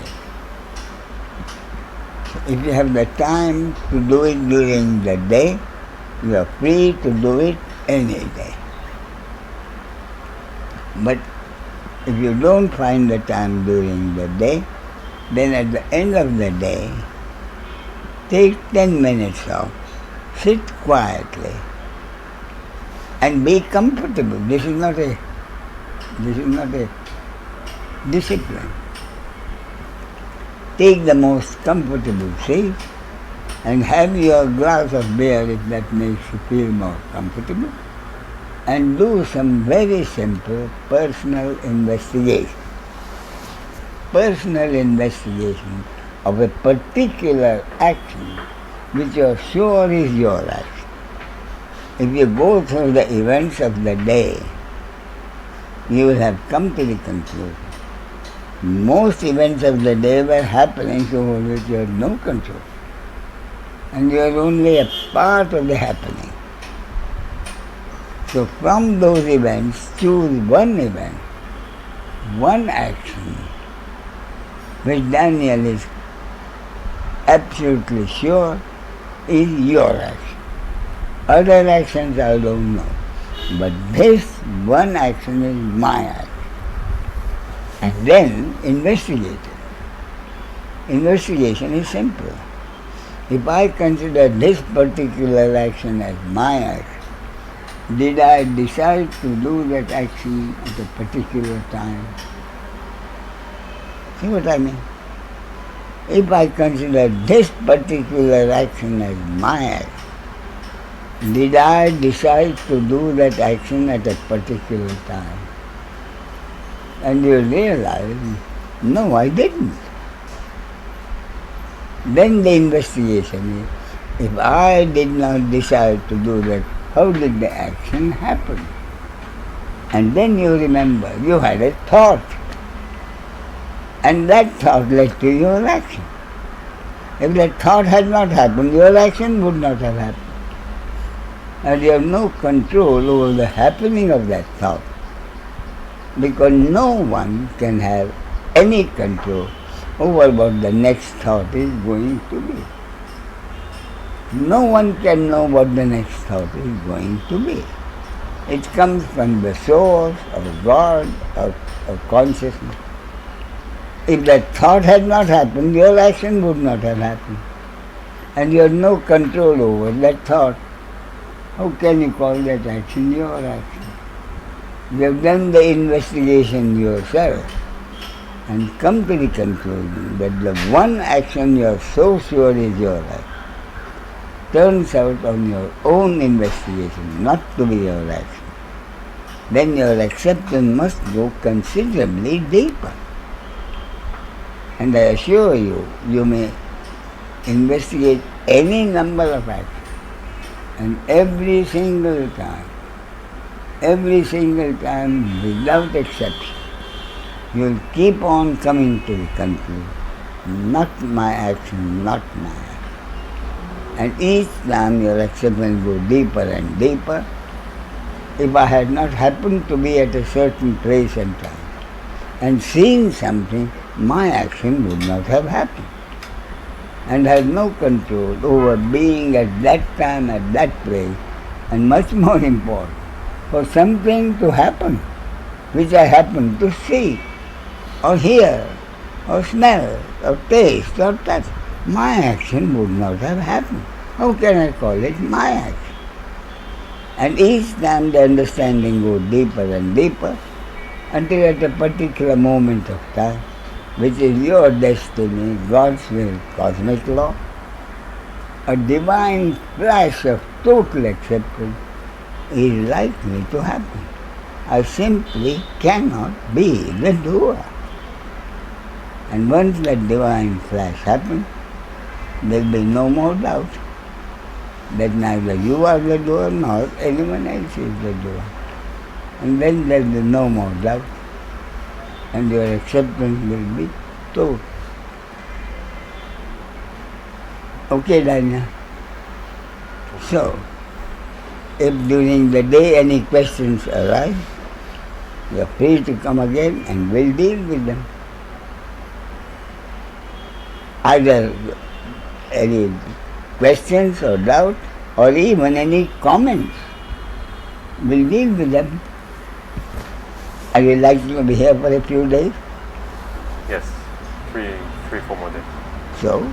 If you have the time to do it during the day, you are free to do it any day. But if you don't find the time during the day, then at the end of the day, take 10 minutes off, sit quietly, and be comfortable. This is not a discipline. Take the most comfortable seat and have your glass of beer if that makes you feel more comfortable, and do some very simple personal investigation. Personal investigation of a particular action which you are sure is your action. If you go through the events of the day, you will have come to the conclusion. Most events of the day were happenings over which you had no control. And you are only a part of the happening. So from those events, choose one event, one action, which Daniel is absolutely sure is your action. Other actions I don't know. But this one action is my action. And then investigate it. Investigation is simple. If I consider this particular action as my action, did I decide to do that action at a particular time? See what I mean? If I consider this particular action as my action, did I decide to do that action at a particular time? And you realize, no, I didn't. Then the investigation is, if I did not decide to do that, how did the action happen? And then you remember you had a thought. And that thought led to your action. If that thought had not happened, your action would not have happened. And you have no control over the happening of that thought. Because no one can have any control over what the next thought is going to be. No one can know what the next thought is going to be. It comes from the source of God, of consciousness. If that thought had not happened, your action would not have happened. And you have no control over that thought. How can you call that action your action? You have done the investigation yourself and come to the conclusion that the one action you are so sure is your action turns out on your own investigation not to be your action. Then your acceptance must go considerably deeper. And I assure you, you may investigate any number of actions, and every single time, without exception, you will keep on coming to the conclusion, not my action, not my action. And each time your acceptance will go deeper and deeper. If I had not happened to be at a certain place and time and seen something, my action would not have happened. And I had no control over being at that time, at that place, and much more important, for something to happen, which I happened to see, or hear, or smell, or taste, or touch. My action would not have happened. How can I call it my action? And each time the understanding goes deeper and deeper, until at a particular moment of time, which is your destiny, God's will, cosmic law, a divine flash of total acceptance is likely to happen. I simply cannot be the doer. And once that divine flash happens, there will be no more doubt that neither you are the doer nor anyone else is the doer. And then there will be no more doubt, and your acceptance will be total. Okay, Danya? So, if during the day any questions arise, you are free to come again and we'll deal with them. Either any questions or doubt, or even any comments, we'll deal with them. Are you likely to be here for a few days? Yes, 4 more days. So,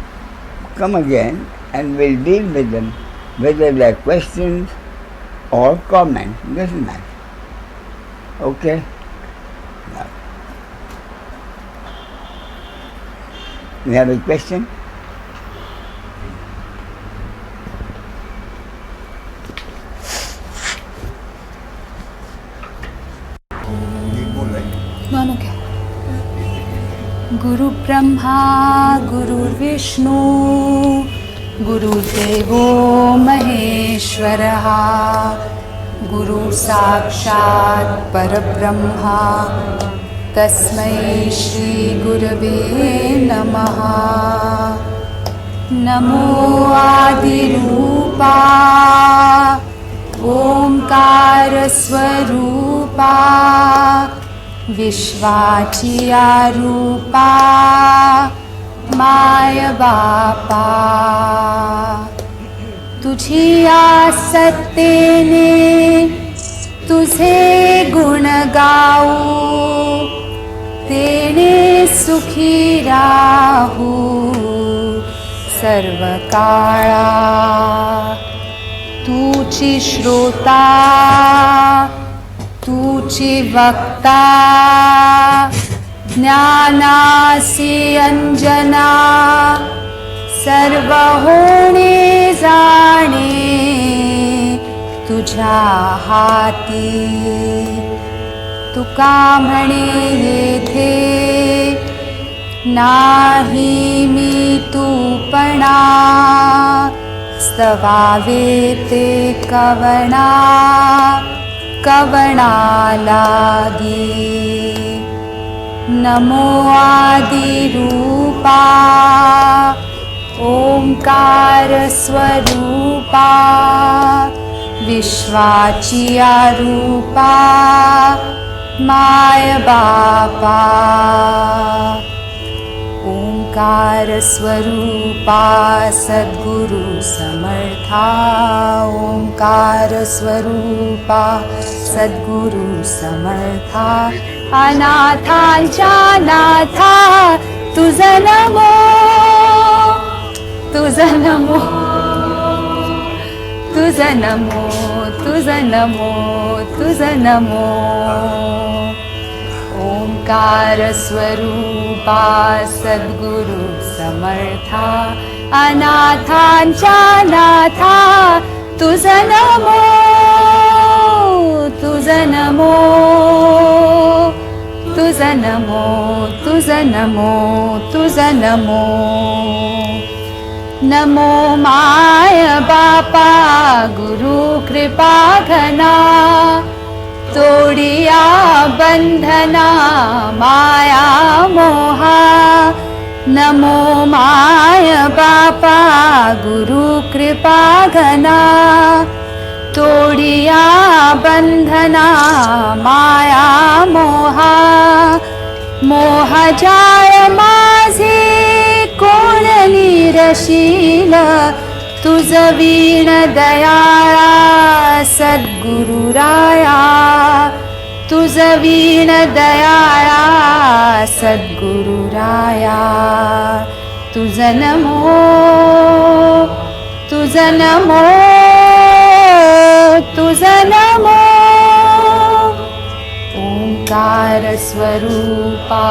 come again and we'll deal with them, whether they're questions or comments, doesn't matter. Okay? Now, you have a question? गुरु ब्रह्मा गुरुर्विष्णु गुरुर्देवो महेश्वरः गुरु साक्षात् परब्रह्मा तस्मै श्री गुरवे नमः। नमो आदिरूपा ओंकार स्वरूपा विश्वाची रूपा my बापा तुझी आसक्तीने तुझे गुण गाऊ तेने सुखी राहू सर्व काळा तूची श्रोता तूची वक्ता ज्ञानासी अंजना सर्व होणे जाणे तुझ्या हाती तुका म्हणे येथे नाही मी तूपणा स्तवावे ते कवणा कवणा लागी। नमो आदिरूपा ओंकार स्वरूपा विश्वाची रूपा माय बापा। ओंकार स्वरूपा सद्गुरु समर्था ओंकार स्वरूपा सद्गुरु समर्था। अनाथांच्या नाथा तुझा नमो तुझा नमो तुझा नमो तुझा नमो तुझा नमो। ओंकार स्वरूपा सद्गुरु समर्था अनाथांच्या नाथा तुझा नमो तुझा नमो तुझा नमो तुझा नमो तुझा नमो। नमो माय बापा गुरु कृपा घना तोडिया बंधना माया मोहा। नमो माय बापा गुरु कृपा घना तोडिया बंधना माया मोहा। मोह जाळ माझे कोण निरशील तुझ वीण दयाळा सद्गुरु राया। तुझ वीण दयाळा सद्गुरु राया। तुझ नमो तुझ नमो तुझ नमो। ओंकार स्वरूपा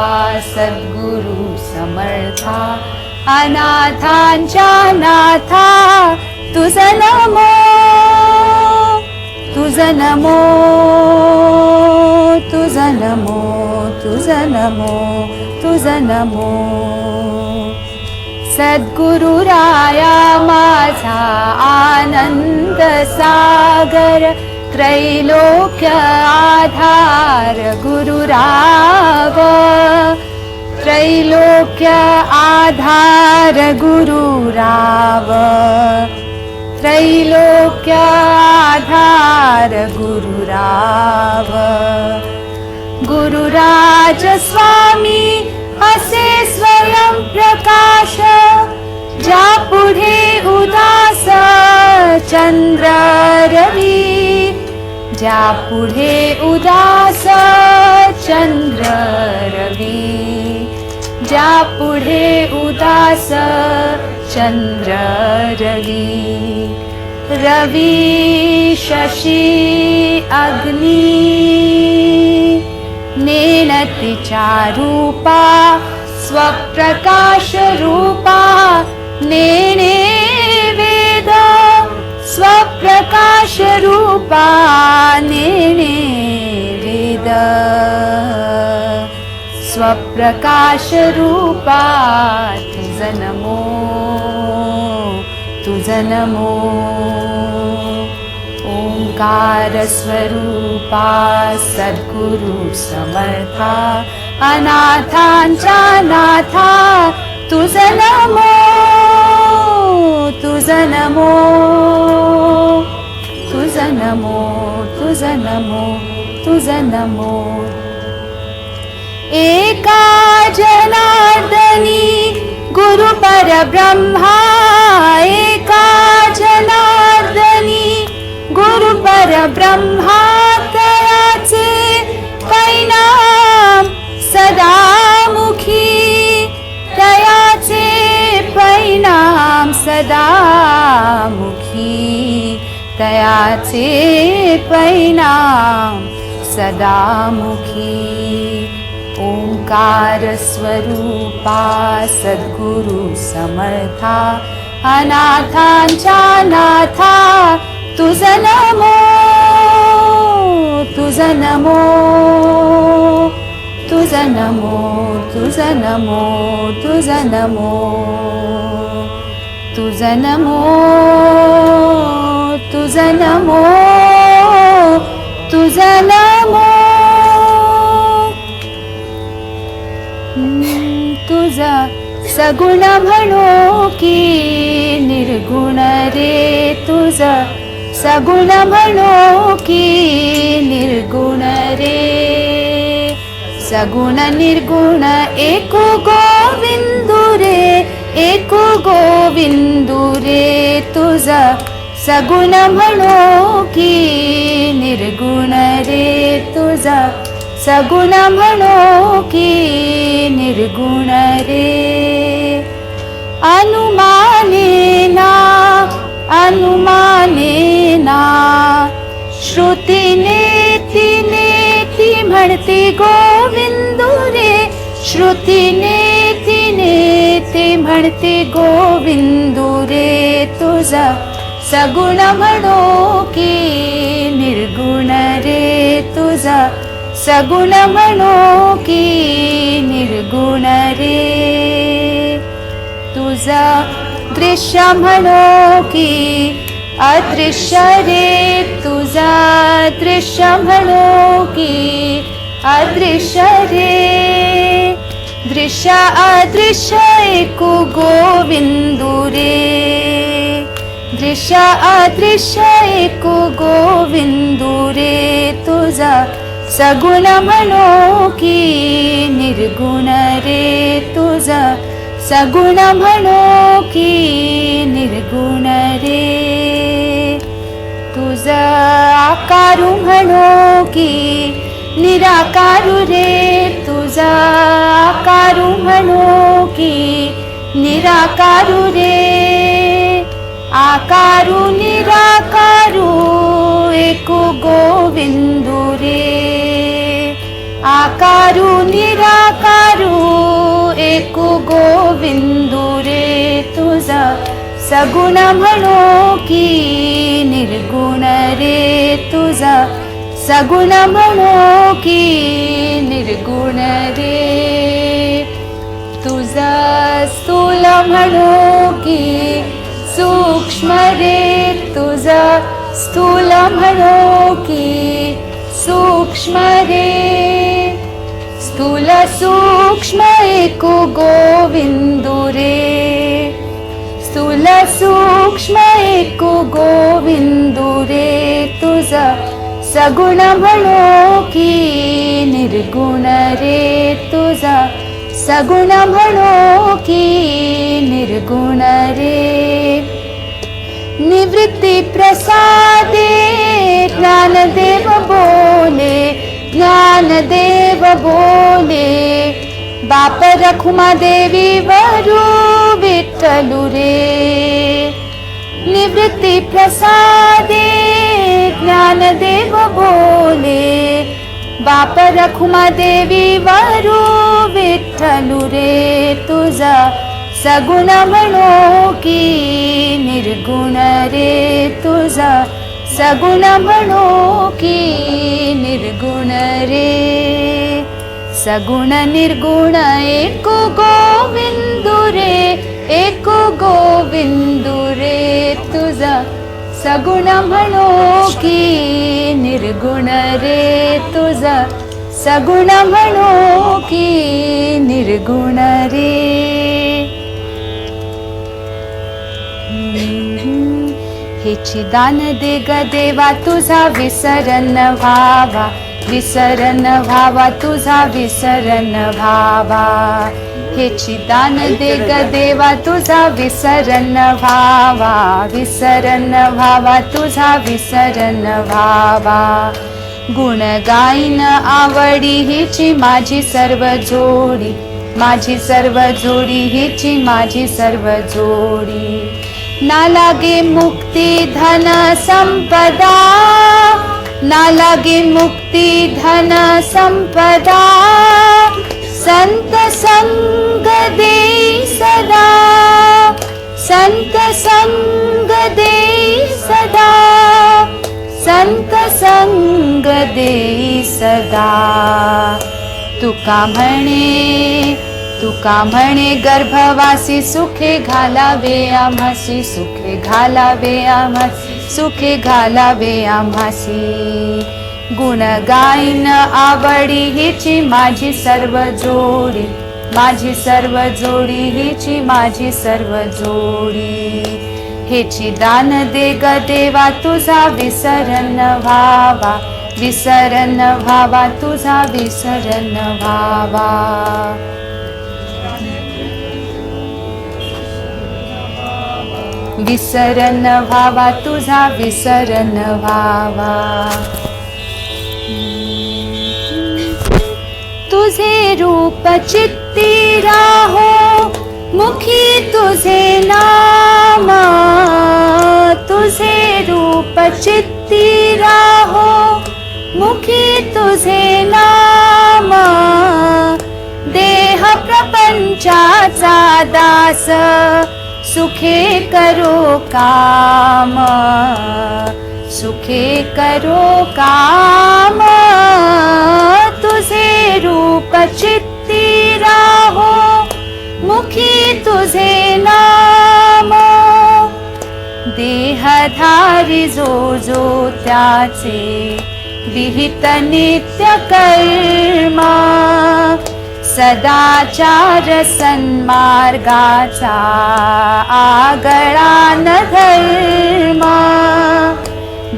सद्गुरु समर्था अनाथांच्या नाथा तुझ नमो तुझ नमो तुझ नमो तुझ नमो तुझ नमो। सद्गुरु राया माझा आनंद सागर त्रैलोक्य आधार गुरुराव। त्रैलोक्य आधार गुरुराव त्रैलोक्य आधार गुरुराव। गुरुराज स्वामी असे स्वयं प्रकाश ज्या पुढे उदास चंद्र रवी। ज्या पुढे उदास चंद्र रवी। ज्या पुढे उदास चंद्र रवी। रवी शशी अग्नी नेनतीच्या रूपा स्वप्रकाश रूपा नेने वेद स्वप्रकाश रूपा नेने वेद। स्वप्रकाश रूपा तुझ नमो तुझ नमो। ओंकार स्वरूपा सद्गुरु समर्था अनाथांच्या नाथा तुझ नमो तुझ नमो तुझ नमो तुझ नमो तुझ नमो। एका जनार्दनी गुरु परब्रह्मा एका जनार्दनी गुरु परब्रह्मा तयाचे परिणाम सदामुखी तयाचे परिणाम सदामुखी तयाचे परिणाम सदामुखी। ओंकार स्वरूपा सद्गुरु समर्था अनाथांच्या नाथा तुझ नमो तुझ नमो तुझ नमो तुझ नमो तुझ नमो तुझ नमो तुझ नमो तुझ तुझा नमो. तुझा सगुण म्हणो की निर्गुण रे. तुझा सगुण म्हणो की निर्गुण रे. सगुण निर्गुण एको गोविंदू रे. एको गोविंदू रे. तुझा सगुण म्हणो की निर्गुण रे. तुझा सगुण म्हणो की निर्गुण रे. अनुमानेना अनुमानेना श्रुतीने तिने म्हणते गोविंदू रे. श्रुतीने तिने म्हणते गोविंदू रे. तुझा सगुण म्हणो की निर्गुण रे. तुझा सगुण म्हणो की निर्गुण रे. तुझा दृश्य म्हणो की अदृश्य रे. तुझा दृश्य म्हणो की अदृश्य रे. दृश्य अदृश्य एको गोविंदू रे. दृश्य अदृश्य एको गोविंदू रे. तुझा सगुण म्हणो की निर्गुण रे. तुझा सगुण म्हणो की निर्गुण रे. तुझा आकारू म्हणो की निराकारू रे. तुझा आकारू म्हणो की निराकारू रे. आकारू निराकारू एको गोविंदू रे. आकारू निराकारू एको गोविंदू रे. तुझा सगुण म्हणो की निर्गुण रे. तुझा सगुण म्हणो की निर्गुण रे. तुझा स्थूल म्हणो की सूक्ष्म रे. तुझा स्थूल म्हणो की सूक्ष्म रे. स्थूल सूक्ष्म एको गोविंदू रे. स्थूल सूक्ष्म एको गोविंदू रे. तुझा सगुण म्हणो की निर्गुण रे. तुझा सगुण म्हणो की निर्गुण रे. निवृत्ती प्रसादे ज्ञानदेव बोले. ज्ञानदेव बोले. बाप रखुमा देवी वरू विठ्ठलू रे. निवृत्ती प्रसादे ज्ञानदेव बोले. बाप रखुमा देवी वरू विठ्ठलू रे. तुझा सगुण म्हणो की निर्गुण रे. तुझा सगुण म्हणो की निर्गुण रे. सगुण निर्गुण एको गोविंदू रे. एको गोविंदू रे. तुझा सगुण म्हणो की निर्गुण रे. तुझा सगुण म्हणो की निर्गुण रे. हेची दान दे ग देवा. तुझा विसरण व्हावा. विसरण व्हावा. तुझा विसरण व्हावा. हेची दान दे ग देवा. तुझा विसरण व्हावा. विसरण व्हावा. तुझा विसरण व्हावा. गुण गाईन आवडी हिची माझी सर्व जोडी. माझी सर्व जोडी हिची माझी सर्व जोडी. ना लागे मुक्ती धन संपदा. ना लागे मुक्ती धन संपदा. संत संग दे सदा. संत संग दे सदा. संत संग दे सदा. तुका म्हणे गर्भवासी सुखे घालावे आम्हासी. सुखे घालावे आम्हासी. सुखे घालावे आम्हासी. गुण गाईन आवडी हिची माझी सर्व जोडी, माझी सर्व जोडी हिची माझी सर्व जोडी. हेची दान दे ग देवा तुझा विसरन व्हावा, विसरन व्हावा तुझा विसरन व्हावा. विसरन व्हावा तुझा विसरन व्हावा. तुझे रूप चित्ती राहो मुखी तुझे नाम, तुझे रूप चित्ती राहो मुखी तुझे नाम. देह प्रपंचाचा दास सुखे करो काम, सुखे करो काम. तुझे रूप चित्ती राहो मुखी तुझे नाम. देहधारी जो जो त्याचे विहित नित्य कर्म, सदाचार सन्मार्गाचा आगळा न धर्म.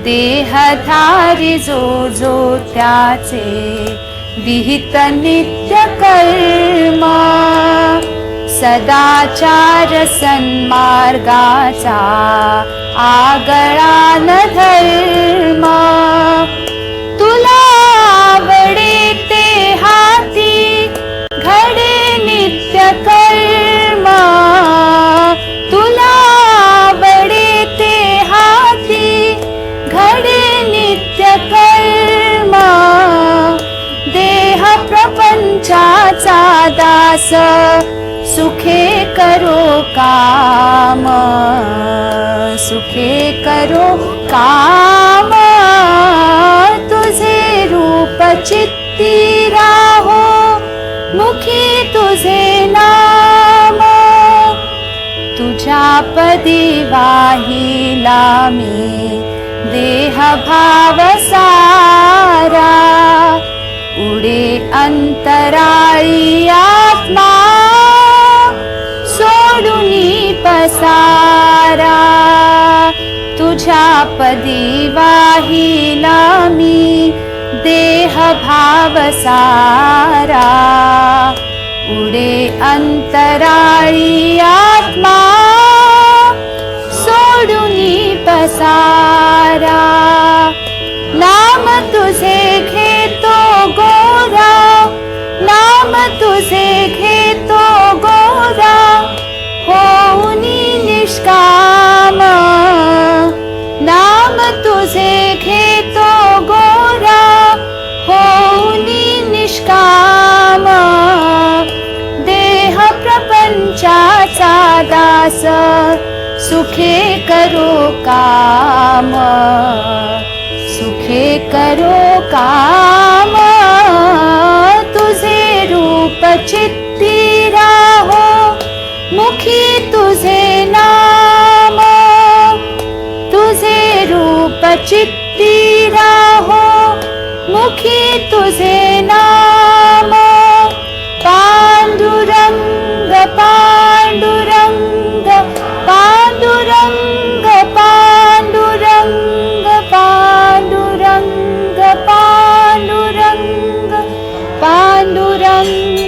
देहधारी जो जो त्याचे विहित नित्य कर्म, सदाचार सन्मार्गाचा आगळा न धर्म. तुला आवडे ते हाती घडे नित्य कर्म, तुला आवडे ते हाती घडे नित्य कर्म. देह प्रपंचाचा दास सुखे करो काम, सुखे करो काम. तुझे रूप चित्ती राहो मुखी तुझे नाम. तुझ्या पदी वाहिला मी देह भाव सारा, उडे अंतराळी आत्मा सोडूनी पसारा. तुझ्या पदी वाहिला मी देह भाव सारा, उडे अंतराळी आत्मा सोडूनी पसारा. नाम तुझे घेतो गोरा, नाम तुझे घेतो गोरा, होऊनी निष्काम. नाम तुझे घेतो गोरा, होऊनी निष्काम. देह प्रपंचाचा दास सुखे करो काम, सुखे करो काम. तुझे रूप चित्ती राहो मुखी तुझे नाम, तुझे रूप चित्ती राहो मुखी तुझे नाम. पांडुरंग पांडुरंग पांडुरंग पांडुरंग पांडुरंग पांडुरंग पांडुरंग